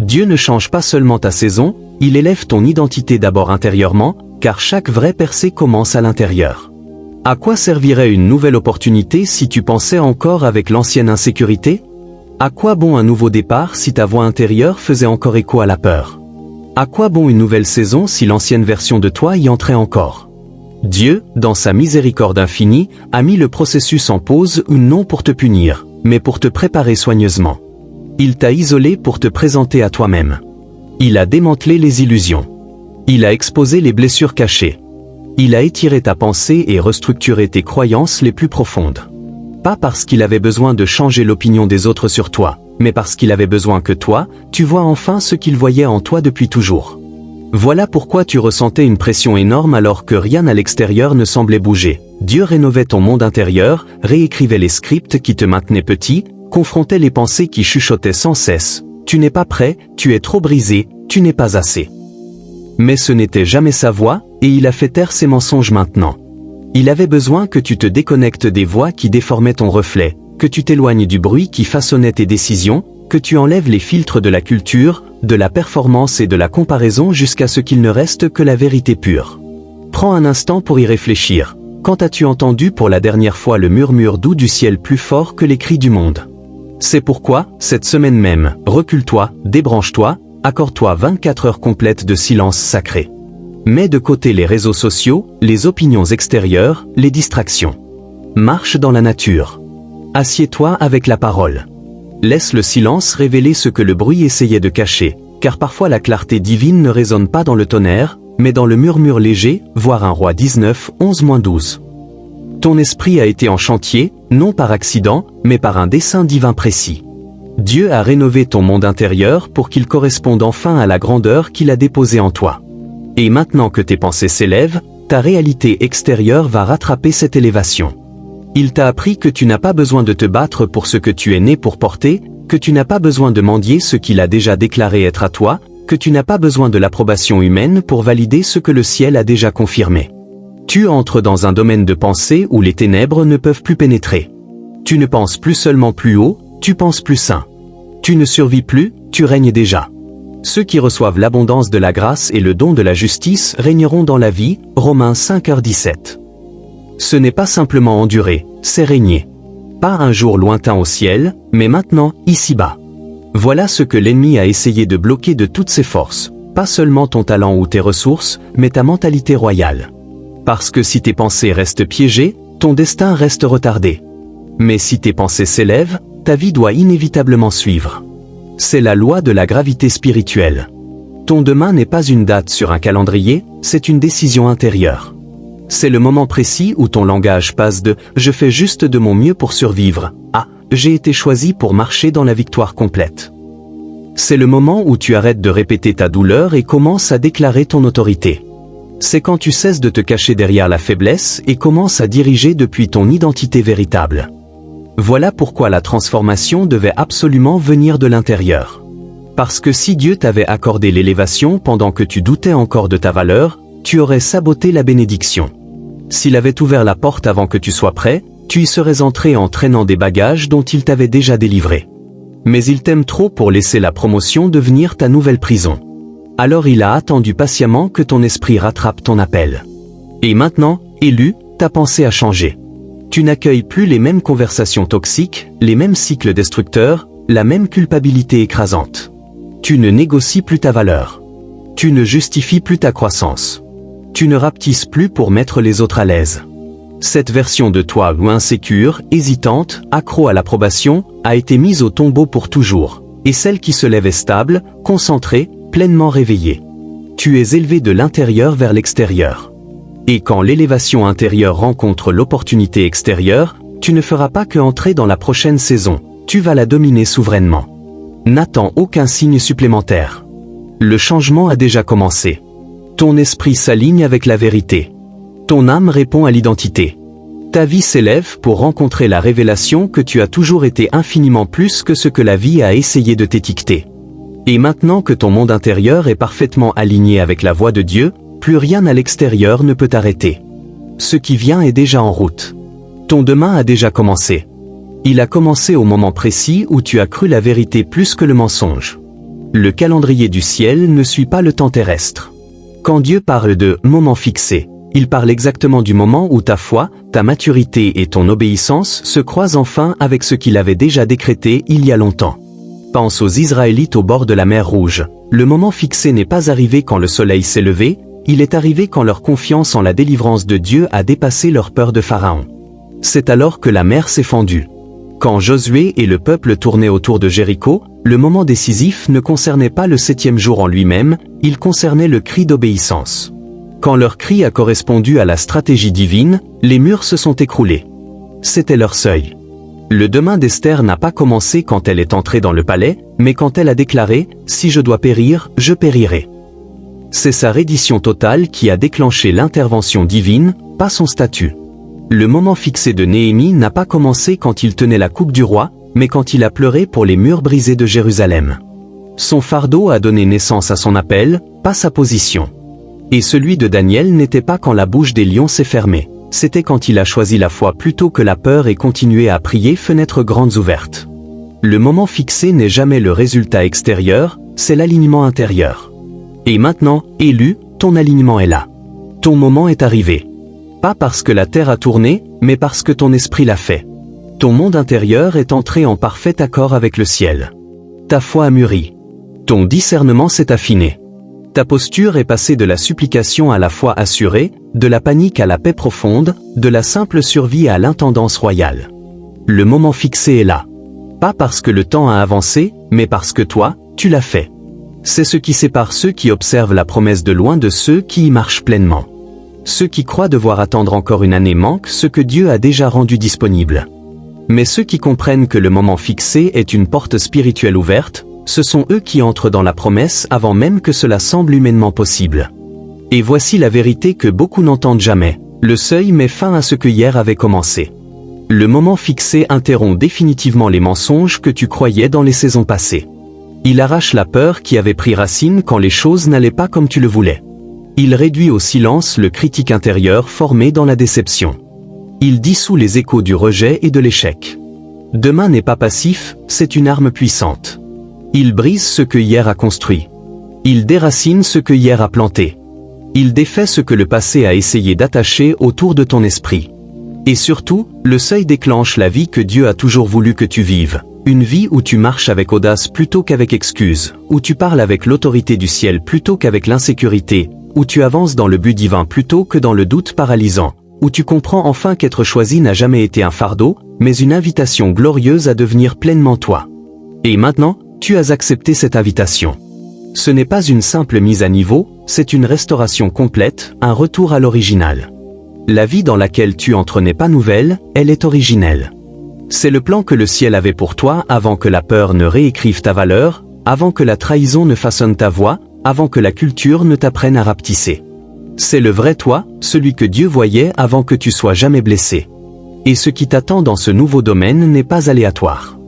Dieu ne change pas seulement ta saison, il élève ton identité d'abord intérieurement, car chaque vraie percée commence à l'intérieur. À quoi servirait une nouvelle opportunité si tu pensais encore avec l'ancienne insécurité? À quoi bon un nouveau départ si ta voix intérieure faisait encore écho à la peur? À quoi bon une nouvelle saison si l'ancienne version de toi y entrait encore? Dieu, dans sa miséricorde infinie, a mis le processus en pause non pour te punir, mais pour te préparer soigneusement. Il t'a isolé pour te présenter à toi-même. Il a démantelé les illusions. Il a exposé les blessures cachées. Il a étiré ta pensée et restructuré tes croyances les plus profondes. Pas parce qu'il avait besoin de changer l'opinion des autres sur toi, mais parce qu'il avait besoin que toi, tu vois enfin ce qu'il voyait en toi depuis toujours. Voilà pourquoi tu ressentais une pression énorme alors que rien à l'extérieur ne semblait bouger. Dieu rénovait ton monde intérieur, réécrivait les scripts qui te maintenaient petit, confrontait les pensées qui chuchotaient sans cesse. Tu n'es pas prêt, tu es trop brisé, tu n'es pas assez. Mais ce n'était jamais sa voix, et il a fait taire ses mensonges maintenant. Il avait besoin que tu te déconnectes des voix qui déformaient ton reflet, que tu t'éloignes du bruit qui façonnait tes décisions, que tu enlèves les filtres de la culture, de la performance et de la comparaison jusqu'à ce qu'il ne reste que la vérité pure. Prends un instant pour y réfléchir. Quand as-tu entendu pour la dernière fois le murmure doux du ciel plus fort que les cris du monde? C'est pourquoi, cette semaine même, recule-toi, débranche-toi, accorde-toi 24 heures complètes de silence sacré. Mets de côté les réseaux sociaux, les opinions extérieures, les distractions. Marche dans la nature. Assieds-toi avec la parole. Laisse le silence révéler ce que le bruit essayait de cacher, car parfois la clarté divine ne résonne pas dans le tonnerre, mais dans le murmure léger, voir 1 Roi 19, 11-12. Ton esprit a été en chantier, non par accident, mais par un dessein divin précis. Dieu a rénové ton monde intérieur pour qu'il corresponde enfin à la grandeur qu'il a déposée en toi. Et maintenant que tes pensées s'élèvent, ta réalité extérieure va rattraper cette élévation. Il t'a appris que tu n'as pas besoin de te battre pour ce que tu es né pour porter, que tu n'as pas besoin de mendier ce qu'il a déjà déclaré être à toi, que tu n'as pas besoin de l'approbation humaine pour valider ce que le ciel a déjà confirmé. Tu entres dans un domaine de pensée où les ténèbres ne peuvent plus pénétrer. Tu ne penses plus seulement plus haut, tu penses plus sain. Tu ne survis plus, tu règnes déjà. Ceux qui reçoivent l'abondance de la grâce et le don de la justice régneront dans la vie, Romains 5h17. Ce n'est pas simplement endurer, c'est régner. Pas un jour lointain au ciel, mais maintenant, ici-bas. Voilà ce que l'ennemi a essayé de bloquer de toutes ses forces, pas seulement ton talent ou tes ressources, mais ta mentalité royale. Parce que si tes pensées restent piégées, ton destin reste retardé. Mais si tes pensées s'élèvent, ta vie doit inévitablement suivre. C'est la loi de la gravité spirituelle. Ton demain n'est pas une date sur un calendrier, c'est une décision intérieure. C'est le moment précis où ton langage passe de « je fais juste de mon mieux pour survivre » à « j'ai été choisi pour marcher dans la victoire complète ». C'est le moment où tu arrêtes de répéter ta douleur et commences à déclarer ton autorité. C'est quand tu cesses de te cacher derrière la faiblesse et commences à diriger depuis ton identité véritable. Voilà pourquoi la transformation devait absolument venir de l'intérieur. Parce que si Dieu t'avait accordé l'élévation pendant que tu doutais encore de ta valeur, tu aurais saboté la bénédiction. S'il avait ouvert la porte avant que tu sois prêt, tu y serais entré en traînant des bagages dont il t'avait déjà délivré. Mais il t'aime trop pour laisser la promotion devenir ta nouvelle prison. Alors il a attendu patiemment que ton esprit rattrape ton appel. Et maintenant, élu, ta pensée a changé. Tu n'accueilles plus les mêmes conversations toxiques, les mêmes cycles destructeurs, la même culpabilité écrasante. Tu ne négocies plus ta valeur. Tu ne justifies plus ta croissance. Tu ne rapetisses plus pour mettre les autres à l'aise. Cette version de toi insécure, hésitante, accro à l'approbation, a été mise au tombeau pour toujours. Et celle qui se lève est stable, concentrée, pleinement réveillée. Tu es élevé de l'intérieur vers l'extérieur. Et quand l'élévation intérieure rencontre l'opportunité extérieure, tu ne feras pas que entrer dans la prochaine saison, tu vas la dominer souverainement. N'attends aucun signe supplémentaire. Le changement a déjà commencé. Ton esprit s'aligne avec la vérité. Ton âme répond à l'identité. Ta vie s'élève pour rencontrer la révélation que tu as toujours été infiniment plus que ce que la vie a essayé de t'étiqueter. Et maintenant que ton monde intérieur est parfaitement aligné avec la voix de Dieu, plus rien à l'extérieur ne peut t'arrêter. Ce qui vient est déjà en route. Ton demain a déjà commencé. Il a commencé au moment précis où tu as cru la vérité plus que le mensonge. Le calendrier du ciel ne suit pas le temps terrestre. Quand Dieu parle de « moment fixé », il parle exactement du moment où ta foi, ta maturité et ton obéissance se croisent enfin avec ce qu'il avait déjà décrété il y a longtemps. Pense aux Israélites au bord de la mer Rouge. Le moment fixé n'est pas arrivé quand le soleil s'est levé, il est arrivé quand leur confiance en la délivrance de Dieu a dépassé leur peur de Pharaon. C'est alors que la mer s'est fendue. Quand Josué et le peuple tournaient autour de Jéricho, le moment décisif ne concernait pas le 7e jour en lui-même, il concernait le cri d'obéissance. Quand leur cri a correspondu à la stratégie divine, les murs se sont écroulés. C'était leur seuil. Le demain d'Esther n'a pas commencé quand elle est entrée dans le palais, mais quand elle a déclaré « Si je dois périr, je périrai ». C'est sa reddition totale qui a déclenché l'intervention divine, pas son statut. Le moment fixé de Néhémie n'a pas commencé quand il tenait la coupe du roi, mais quand il a pleuré pour les murs brisés de Jérusalem. Son fardeau a donné naissance à son appel, pas sa position. Et celui de Daniel n'était pas quand la bouche des lions s'est fermée, c'était quand il a choisi la foi plutôt que la peur et continué à prier fenêtres grandes ouvertes. Le moment fixé n'est jamais le résultat extérieur, c'est l'alignement intérieur. Et maintenant, élu, ton alignement est là. Ton moment est arrivé. Pas parce que la terre a tourné, mais parce que ton esprit l'a fait. Ton monde intérieur est entré en parfait accord avec le ciel. Ta foi a mûri. Ton discernement s'est affiné. Ta posture est passée de la supplication à la foi assurée, de la panique à la paix profonde, de la simple survie à l'intendance royale. Le moment fixé est là. Pas parce que le temps a avancé, mais parce que toi, tu l'as fait. C'est ce qui sépare ceux qui observent la promesse de loin de ceux qui y marchent pleinement. Ceux qui croient devoir attendre encore une année manquent ce que Dieu a déjà rendu disponible. Mais ceux qui comprennent que le moment fixé est une porte spirituelle ouverte, ce sont eux qui entrent dans la promesse avant même que cela semble humainement possible. Et voici la vérité que beaucoup n'entendent jamais. Le seuil met fin à ce que hier avait commencé. Le moment fixé interrompt définitivement les mensonges que tu croyais dans les saisons passées. Il arrache la peur qui avait pris racine quand les choses n'allaient pas comme tu le voulais. Il réduit au silence le critique intérieur formé dans la déception. Il dissout les échos du rejet et de l'échec. Demain n'est pas passif, c'est une arme puissante. Il brise ce que hier a construit. Il déracine ce que hier a planté. Il défait ce que le passé a essayé d'attacher autour de ton esprit. Et surtout, le seuil déclenche la vie que Dieu a toujours voulu que tu vives. Une vie où tu marches avec audace plutôt qu'avec excuse, où tu parles avec l'autorité du ciel plutôt qu'avec l'insécurité, où tu avances dans le but divin plutôt que dans le doute paralysant, où tu comprends enfin qu'être choisi n'a jamais été un fardeau, mais une invitation glorieuse à devenir pleinement toi. Et maintenant, tu as accepté cette invitation. Ce n'est pas une simple mise à niveau, c'est une restauration complète, un retour à l'original. La vie dans laquelle tu entres n'est pas nouvelle, elle est originelle. C'est le plan que le ciel avait pour toi avant que la peur ne réécrive ta valeur, avant que la trahison ne façonne ta voix, avant que la culture ne t'apprenne à rapetisser. C'est le vrai toi, celui que Dieu voyait avant que tu sois jamais blessé. Et ce qui t'attend dans ce nouveau domaine n'est pas aléatoire.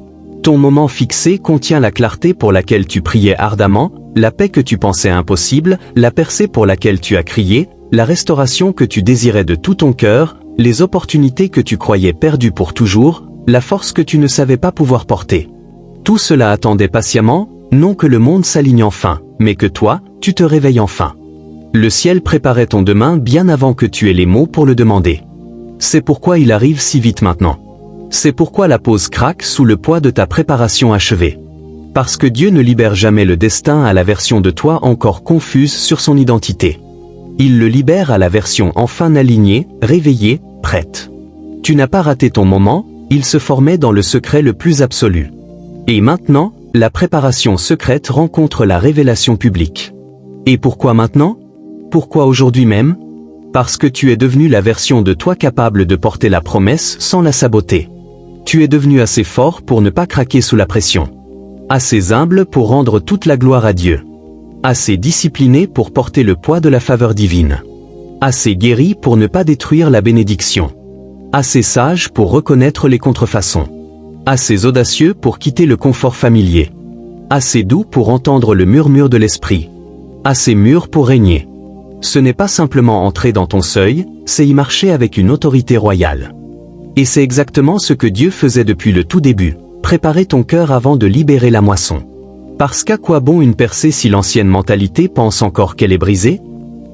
Ton moment fixé contient la clarté pour laquelle tu priais ardemment, la paix que tu pensais impossible, la percée pour laquelle tu as crié, la restauration que tu désirais de tout ton cœur, les opportunités que tu croyais perdues pour toujours, la force que tu ne savais pas pouvoir porter. Tout cela attendait patiemment, non que le monde s'aligne enfin, mais que toi, tu te réveilles enfin. Le ciel préparait ton demain bien avant que tu aies les mots pour le demander. C'est pourquoi il arrive si vite maintenant. C'est pourquoi la pause craque sous le poids de ta préparation achevée. Parce que Dieu ne libère jamais le destin à la version de toi encore confuse sur son identité. Il le libère à la version enfin alignée, réveillée, prête. Tu n'as pas raté ton moment, il se formait dans le secret le plus absolu. Et maintenant, la préparation secrète rencontre la révélation publique. Et pourquoi maintenant? Pourquoi aujourd'hui même? Parce que tu es devenu la version de toi capable de porter la promesse sans la saboter. Tu es devenu assez fort pour ne pas craquer sous la pression. Assez humble pour rendre toute la gloire à Dieu. Assez discipliné pour porter le poids de la faveur divine. Assez guéri pour ne pas détruire la bénédiction. Assez sage pour reconnaître les contrefaçons. Assez audacieux pour quitter le confort familier. Assez doux pour entendre le murmure de l'esprit. Assez mûr pour régner. Ce n'est pas simplement entrer dans ton seuil, c'est y marcher avec une autorité royale. Et c'est exactement ce que Dieu faisait depuis le tout début, préparer ton cœur avant de libérer la moisson. Parce qu'à quoi bon une percée si l'ancienne mentalité pense encore qu'elle est brisée?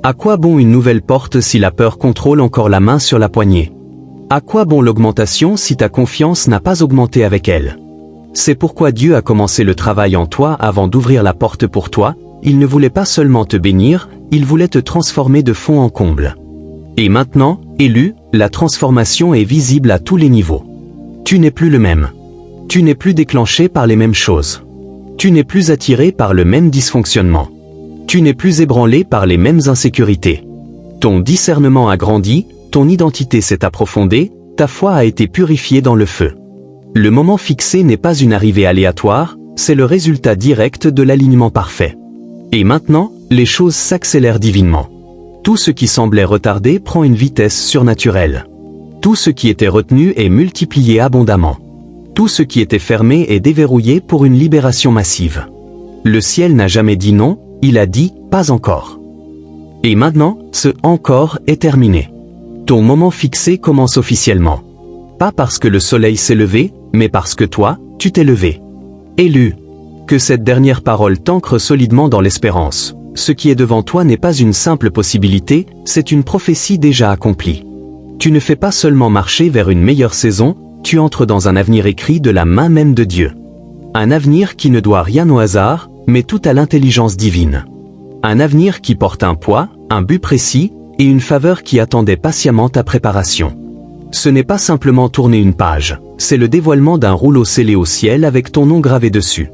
À quoi bon une nouvelle porte si la peur contrôle encore la main sur la poignée? À quoi bon l'augmentation si ta confiance n'a pas augmenté avec elle? C'est pourquoi Dieu a commencé le travail en toi avant d'ouvrir la porte pour toi. Il ne voulait pas seulement te bénir, il voulait te transformer de fond en comble. Et maintenant, élu, la transformation est visible à tous les niveaux. Tu n'es plus le même. Tu n'es plus déclenché par les mêmes choses. Tu n'es plus attiré par le même dysfonctionnement. Tu n'es plus ébranlé par les mêmes insécurités. Ton discernement a grandi, ton identité s'est approfondée, ta foi a été purifiée dans le feu. Le moment fixé n'est pas une arrivée aléatoire, c'est le résultat direct de l'alignement parfait. Et maintenant, les choses s'accélèrent divinement. Tout ce qui semblait retardé prend une vitesse surnaturelle. Tout ce qui était retenu est multiplié abondamment. Tout ce qui était fermé est déverrouillé pour une libération massive. Le ciel n'a jamais dit non, il a dit « pas encore ». Et maintenant, ce « encore » est terminé. Ton moment fixé commence officiellement. Pas parce que le soleil s'est levé, mais parce que toi, tu t'es levé. Élu. Que cette dernière parole t'ancre solidement dans l'espérance. Ce qui est devant toi n'est pas une simple possibilité, c'est une prophétie déjà accomplie. Tu ne fais pas seulement marcher vers une meilleure saison, tu entres dans un avenir écrit de la main même de Dieu. Un avenir qui ne doit rien au hasard, mais tout à l'intelligence divine. Un avenir qui porte un poids, un but précis, et une faveur qui attendait patiemment ta préparation. Ce n'est pas simplement tourner une page, c'est le dévoilement d'un rouleau scellé au ciel avec ton nom gravé dessus.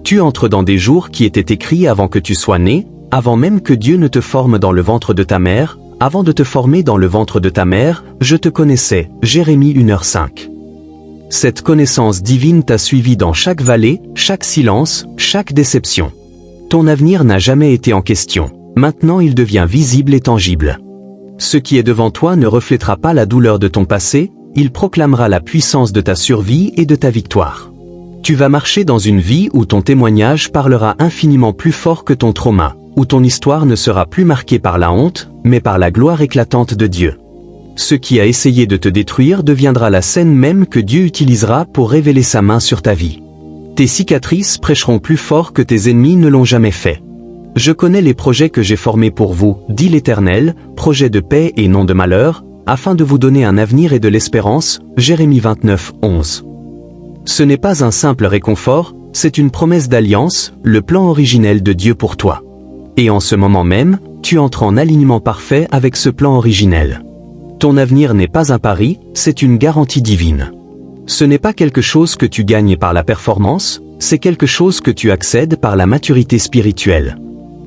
Tu entres dans des jours qui étaient écrits avant que tu sois né, avant même que Dieu ne te forme dans le ventre de ta mère. Avant de te former dans le ventre de ta mère, je te connaissais, Jérémie 1h5. Cette connaissance divine t'a suivi dans chaque vallée, chaque silence, chaque déception. Ton avenir n'a jamais été en question, maintenant il devient visible et tangible. Ce qui est devant toi ne reflètera pas la douleur de ton passé, il proclamera la puissance de ta survie et de ta victoire. Tu vas marcher dans une vie où ton témoignage parlera infiniment plus fort que ton trauma, où ton histoire ne sera plus marquée par la honte, mais par la gloire éclatante de Dieu. Ce qui a essayé de te détruire deviendra la scène même que Dieu utilisera pour révéler sa main sur ta vie. Tes cicatrices prêcheront plus fort que tes ennemis ne l'ont jamais fait. Je connais les projets que j'ai formés pour vous, dit l'Éternel, projets de paix et non de malheur, afin de vous donner un avenir et de l'espérance, Jérémie 29:11. Ce n'est pas un simple réconfort, c'est une promesse d'alliance, le plan originel de Dieu pour toi. Et en ce moment même, tu entres en alignement parfait avec ce plan originel. Ton avenir n'est pas un pari, c'est une garantie divine. Ce n'est pas quelque chose que tu gagnes par la performance, c'est quelque chose que tu accèdes par la maturité spirituelle.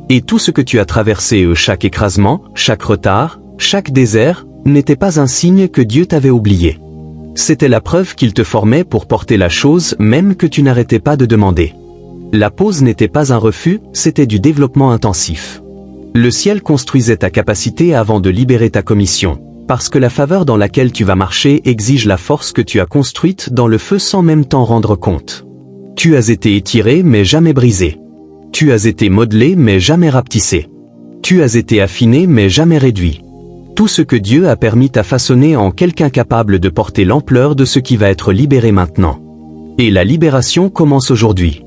Et tout ce que tu as traversé, chaque écrasement, chaque retard, chaque désert, n'était pas un signe que Dieu t'avait oublié. C'était la preuve qu'il te formait pour porter la chose même que tu n'arrêtais pas de demander. La pause n'était pas un refus, c'était du développement intensif. Le ciel construisait ta capacité avant de libérer ta commission, parce que la faveur dans laquelle tu vas marcher exige la force que tu as construite dans le feu sans même t'en rendre compte. Tu as été étiré mais jamais brisé. Tu as été modelé mais jamais rapetissé. Tu as été affiné mais jamais réduit. Tout ce que Dieu a permis t'a façonné en quelqu'un capable de porter l'ampleur de ce qui va être libéré maintenant. Et la libération commence aujourd'hui.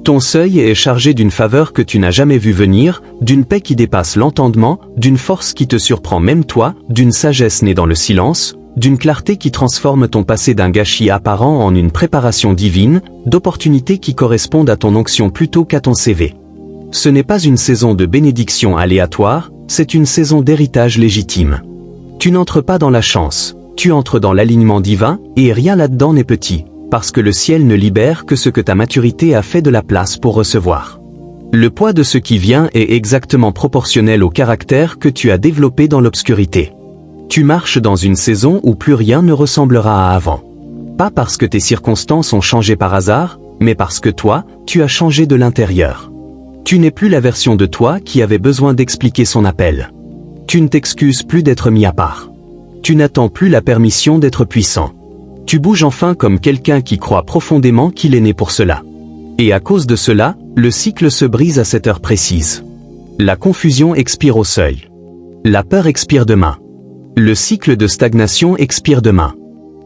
Ton seuil est chargé d'une faveur que tu n'as jamais vue venir, d'une paix qui dépasse l'entendement, d'une force qui te surprend même toi, d'une sagesse née dans le silence, d'une clarté qui transforme ton passé d'un gâchis apparent en une préparation divine, d'opportunités qui correspondent à ton onction plutôt qu'à ton CV. Ce n'est pas une saison de bénédiction aléatoire, c'est une saison d'héritage légitime. Tu n'entres pas dans la chance, tu entres dans l'alignement divin, et rien là-dedans n'est petit, parce que le ciel ne libère que ce que ta maturité a fait de la place pour recevoir. Le poids de ce qui vient est exactement proportionnel au caractère que tu as développé dans l'obscurité. Tu marches dans une saison où plus rien ne ressemblera à avant. Pas parce que tes circonstances ont changé par hasard, mais parce que toi, tu as changé de l'intérieur. Tu n'es plus la version de toi qui avait besoin d'expliquer son appel. Tu ne t'excuses plus d'être mis à part. Tu n'attends plus la permission d'être puissant. Tu bouges enfin comme quelqu'un qui croit profondément qu'il est né pour cela. Et à cause de cela, le cycle se brise à cette heure précise. La confusion expire au seuil. La peur expire demain. Le cycle de stagnation expire demain.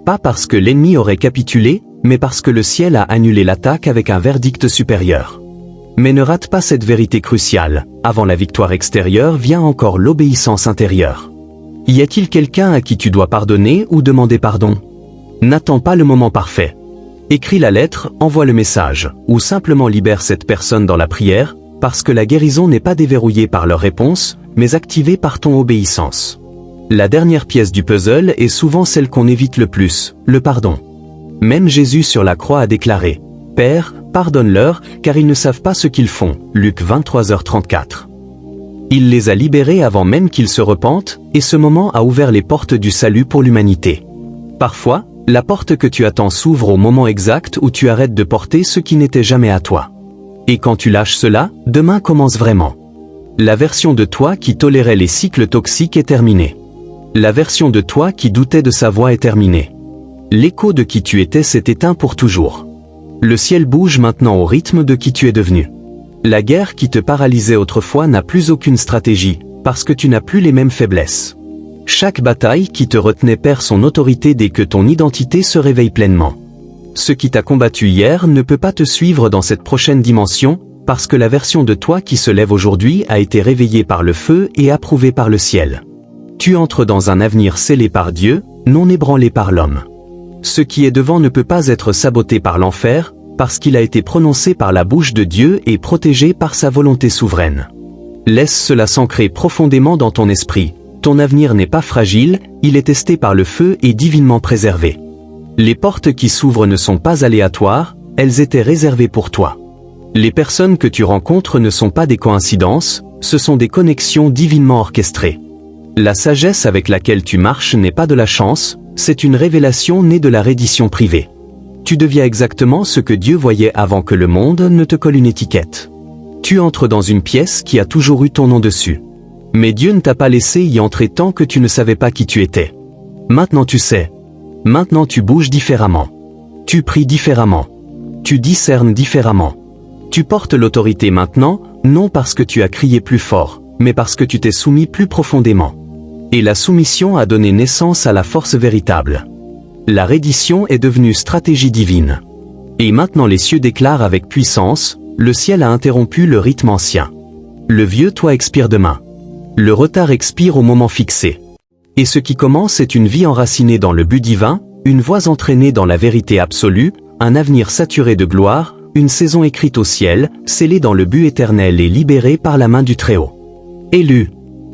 Pas parce que l'ennemi aurait capitulé, mais parce que le ciel a annulé l'attaque avec un verdict supérieur. Mais ne rate pas cette vérité cruciale, avant la victoire extérieure vient encore l'obéissance intérieure. Y a-t-il quelqu'un à qui tu dois pardonner ou demander pardon? N'attends pas le moment parfait. Écris la lettre, envoie le message, ou simplement libère cette personne dans la prière, parce que la guérison n'est pas déverrouillée par leur réponse, mais activée par ton obéissance. La dernière pièce du puzzle est souvent celle qu'on évite le plus, le pardon. Même Jésus sur la croix a déclaré « Père, pardonne-leur, car ils ne savent pas ce qu'ils font » Luc 23h34. Il les a libérés avant même qu'ils se repentent, et ce moment a ouvert les portes du salut pour l'humanité. Parfois, la porte que tu attends s'ouvre au moment exact où tu arrêtes de porter ce qui n'était jamais à toi. Et quand tu lâches cela, demain commence vraiment. La version de toi qui tolérait les cycles toxiques est terminée. La version de toi qui doutait de sa voix est terminée. L'écho de qui tu étais s'est éteint pour toujours. Le ciel bouge maintenant au rythme de qui tu es devenu. La guerre qui te paralysait autrefois n'a plus aucune stratégie, parce que tu n'as plus les mêmes faiblesses. Chaque bataille qui te retenait perd son autorité dès que ton identité se réveille pleinement. Ce qui t'a combattu hier ne peut pas te suivre dans cette prochaine dimension, parce que la version de toi qui se lève aujourd'hui a été réveillée par le feu et approuvée par le ciel. Tu entres dans un avenir scellé par Dieu, non ébranlé par l'homme. Ce qui est devant ne peut pas être saboté par l'enfer, parce qu'il a été prononcé par la bouche de Dieu et protégé par sa volonté souveraine. Laisse cela s'ancrer profondément dans ton esprit. Ton avenir n'est pas fragile, il est testé par le feu et divinement préservé. Les portes qui s'ouvrent ne sont pas aléatoires, elles étaient réservées pour toi. Les personnes que tu rencontres ne sont pas des coïncidences, ce sont des connexions divinement orchestrées. La sagesse avec laquelle tu marches n'est pas de la chance, c'est une révélation née de la reddition privée. Tu deviens exactement ce que Dieu voyait avant que le monde ne te colle une étiquette. Tu entres dans une pièce qui a toujours eu ton nom dessus. Mais Dieu ne t'a pas laissé y entrer tant que tu ne savais pas qui tu étais. Maintenant tu sais. Maintenant tu bouges différemment. Tu pries différemment. Tu discernes différemment. Tu portes l'autorité maintenant, non parce que tu as crié plus fort, mais parce que tu t'es soumis plus profondément. Et la soumission a donné naissance à la force véritable. La reddition est devenue stratégie divine. Et maintenant les cieux déclarent avec puissance, le ciel a interrompu le rythme ancien. Le vieux toi expire demain. Le retard expire au moment fixé. Et ce qui commence est une vie enracinée dans le but divin, une voie entraînée dans la vérité absolue, un avenir saturé de gloire, une saison écrite au ciel, scellée dans le but éternel et libérée par la main du Très-Haut. Élu.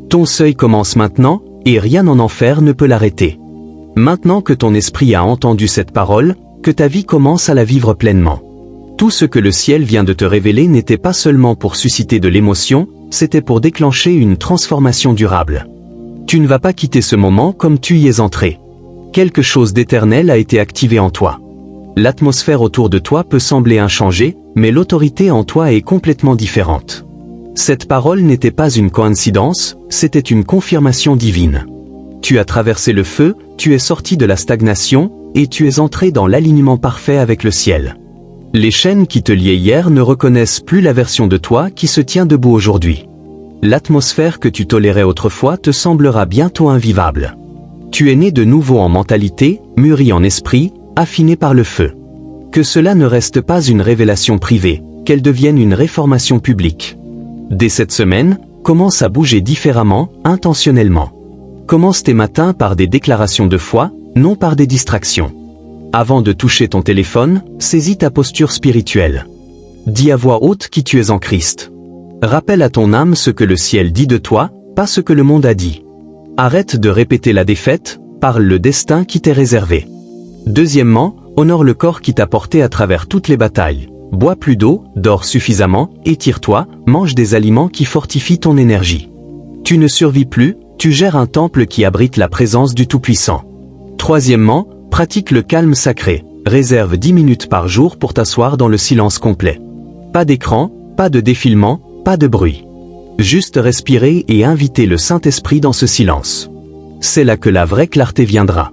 Ton seuil commence maintenant, et rien en enfer ne peut l'arrêter. Maintenant que ton esprit a entendu cette parole, que ta vie commence à la vivre pleinement. Tout ce que le ciel vient de te révéler n'était pas seulement pour susciter de l'émotion, c'était pour déclencher une transformation durable. Tu ne vas pas quitter ce moment comme tu y es entré. Quelque chose d'éternel a été activé en toi. L'atmosphère autour de toi peut sembler inchangée, mais l'autorité en toi est complètement différente. Cette parole n'était pas une coïncidence, c'était une confirmation divine. Tu as traversé le feu, tu es sorti de la stagnation, et tu es entré dans l'alignement parfait avec le ciel. Les chaînes qui te liaient hier ne reconnaissent plus la version de toi qui se tient debout aujourd'hui. L'atmosphère que tu tolérais autrefois te semblera bientôt invivable. Tu es né de nouveau en mentalité, mûri en esprit, affiné par le feu. Que cela ne reste pas une révélation privée, qu'elle devienne une réformation publique. Dès cette semaine, commence à bouger différemment, intentionnellement. Commence tes matins par des déclarations de foi, non par des distractions. Avant de toucher ton téléphone, saisis ta posture spirituelle. Dis à voix haute qui tu es en Christ. Rappelle à ton âme ce que le ciel dit de toi, pas ce que le monde a dit. Arrête de répéter la défaite, parle le destin qui t'est réservé. Deuxièmement, honore le corps qui t'a porté à travers toutes les batailles. Bois plus d'eau, dors suffisamment, étire-toi, mange des aliments qui fortifient ton énergie. Tu ne survis plus, tu gères un temple qui abrite la présence du Tout-Puissant. Troisièmement, pratique le calme sacré. Réserve 10 minutes par jour pour t'asseoir dans le silence complet. Pas d'écran, pas de défilement, pas de bruit. Juste respirer et inviter le Saint-Esprit dans ce silence. C'est là que la vraie clarté viendra.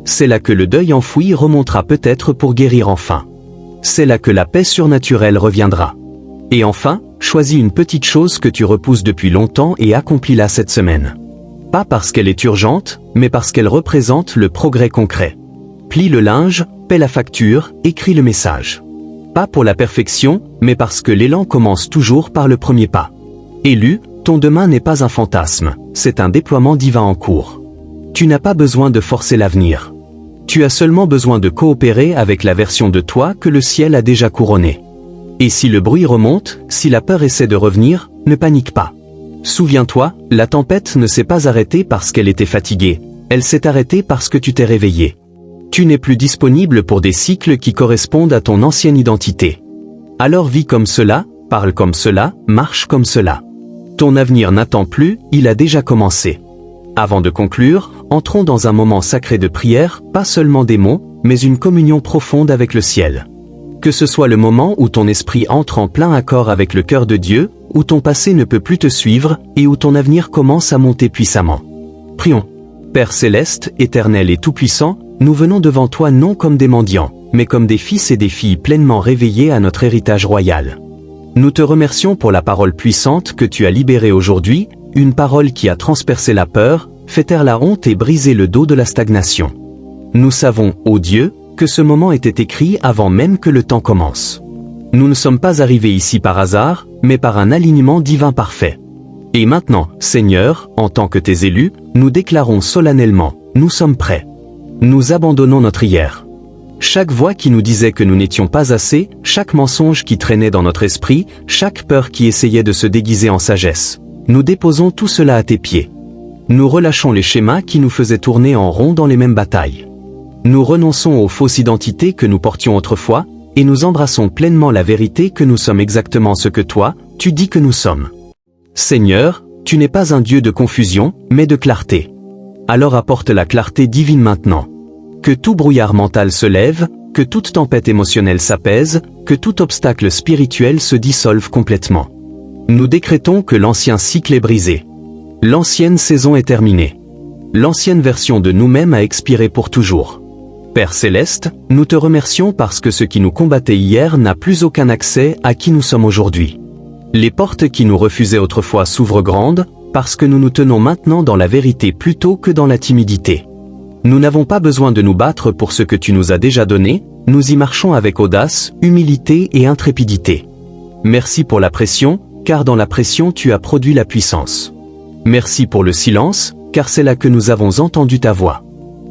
C'est là que le deuil enfoui remontera peut-être pour guérir enfin. C'est là que la paix surnaturelle reviendra. Et enfin, choisis une petite chose que tu repousses depuis longtemps et accomplis-la cette semaine. Pas parce qu'elle est urgente, mais parce qu'elle représente le progrès concret. Plie le linge, paie la facture, écris le message. Pas pour la perfection, mais parce que l'élan commence toujours par le premier pas. Élu, ton demain n'est pas un fantasme, c'est un déploiement divin en cours. Tu n'as pas besoin de forcer l'avenir. Tu as seulement besoin de coopérer avec la version de toi que le ciel a déjà couronnée. Et si le bruit remonte, si la peur essaie de revenir, ne panique pas. Souviens-toi, la tempête ne s'est pas arrêtée parce qu'elle était fatiguée, elle s'est arrêtée parce que tu t'es réveillé. Tu n'es plus disponible pour des cycles qui correspondent à ton ancienne identité. Alors vis comme cela, parle comme cela, marche comme cela. Ton avenir n'attend plus, il a déjà commencé. Avant de conclure, entrons dans un moment sacré de prière, pas seulement des mots, mais une communion profonde avec le ciel. Que ce soit le moment où ton esprit entre en plein accord avec le cœur de Dieu, où ton passé ne peut plus te suivre, et où ton avenir commence à monter puissamment. Prions. Père céleste, éternel et tout-puissant, nous venons devant toi non comme des mendiants, mais comme des fils et des filles pleinement réveillés à notre héritage royal. Nous te remercions pour la parole puissante que tu as libérée aujourd'hui, une parole qui a transpercé la peur, fait taire la honte et brisé le dos de la stagnation. Nous savons, ô Dieu, que ce moment était écrit avant même que le temps commence. Nous ne sommes pas arrivés ici par hasard, mais par un alignement divin parfait. Et maintenant, Seigneur, en tant que tes élus, nous déclarons solennellement, nous sommes prêts. Nous abandonnons notre hier. Chaque voix qui nous disait que nous n'étions pas assez, chaque mensonge qui traînait dans notre esprit, chaque peur qui essayait de se déguiser en sagesse. Nous déposons tout cela à tes pieds. Nous relâchons les schémas qui nous faisaient tourner en rond dans les mêmes batailles. Nous renonçons aux fausses identités que nous portions autrefois, et nous embrassons pleinement la vérité que nous sommes exactement ce que toi, tu dis que nous sommes. Seigneur, tu n'es pas un Dieu de confusion, mais de clarté. Alors apporte la clarté divine maintenant. Que tout brouillard mental se lève, que toute tempête émotionnelle s'apaise, que tout obstacle spirituel se dissolve complètement. Nous décrétons que l'ancien cycle est brisé. L'ancienne saison est terminée. L'ancienne version de nous-mêmes a expiré pour toujours. Père céleste, nous te remercions parce que ce qui nous combattait hier n'a plus aucun accès à qui nous sommes aujourd'hui. Les portes qui nous refusaient autrefois s'ouvrent grandes, parce que nous nous tenons maintenant dans la vérité plutôt que dans la timidité. Nous n'avons pas besoin de nous battre pour ce que tu nous as déjà donné, nous y marchons avec audace, humilité et intrépidité. Merci pour la pression, car dans la pression tu as produit la puissance. Merci pour le silence, car c'est là que nous avons entendu ta voix.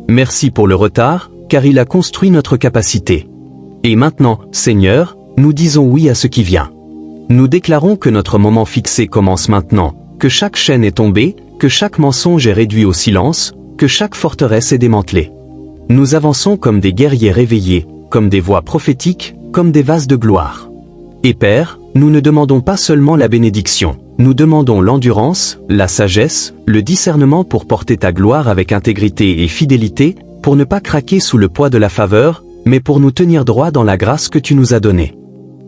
Merci pour le retard, car il a construit notre capacité. Et maintenant, Seigneur, nous disons oui à ce qui vient. Nous déclarons que notre moment fixé commence maintenant, que chaque chaîne est tombée, que chaque mensonge est réduit au silence, que chaque forteresse est démantelée. Nous avançons comme des guerriers réveillés, comme des voix prophétiques, comme des vases de gloire. Et Père, nous ne demandons pas seulement la bénédiction, nous demandons l'endurance, la sagesse, le discernement pour porter ta gloire avec intégrité et fidélité, pour ne pas craquer sous le poids de la faveur, mais pour nous tenir droit dans la grâce que tu nous as donnée.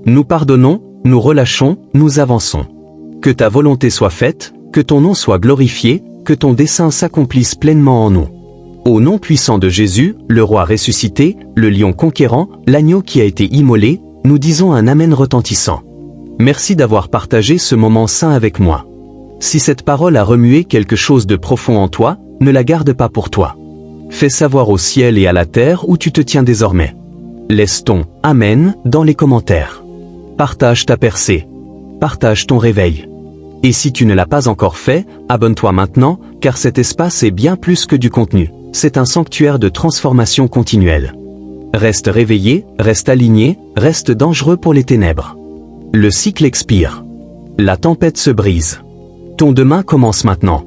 Nous pardonnons, nous relâchons, nous avançons. Que ta volonté soit faite, que ton nom soit glorifié, que ton dessein s'accomplisse pleinement en nous. Au nom puissant de Jésus, le roi ressuscité, le lion conquérant, l'agneau qui a été immolé, nous disons un Amen retentissant. Merci d'avoir partagé ce moment saint avec moi. Si cette parole a remué quelque chose de profond en toi, ne la garde pas pour toi. Fais savoir au ciel et à la terre où tu te tiens désormais. Laisse ton « Amen » dans les commentaires. Partage ta percée. Partage ton réveil. Et si tu ne l'as pas encore fait, abonne-toi maintenant, car cet espace est bien plus que du contenu. C'est un sanctuaire de transformation continuelle. Reste réveillé, reste aligné, reste dangereux pour les ténèbres. Le cycle expire. La tempête se brise. Ton demain commence maintenant.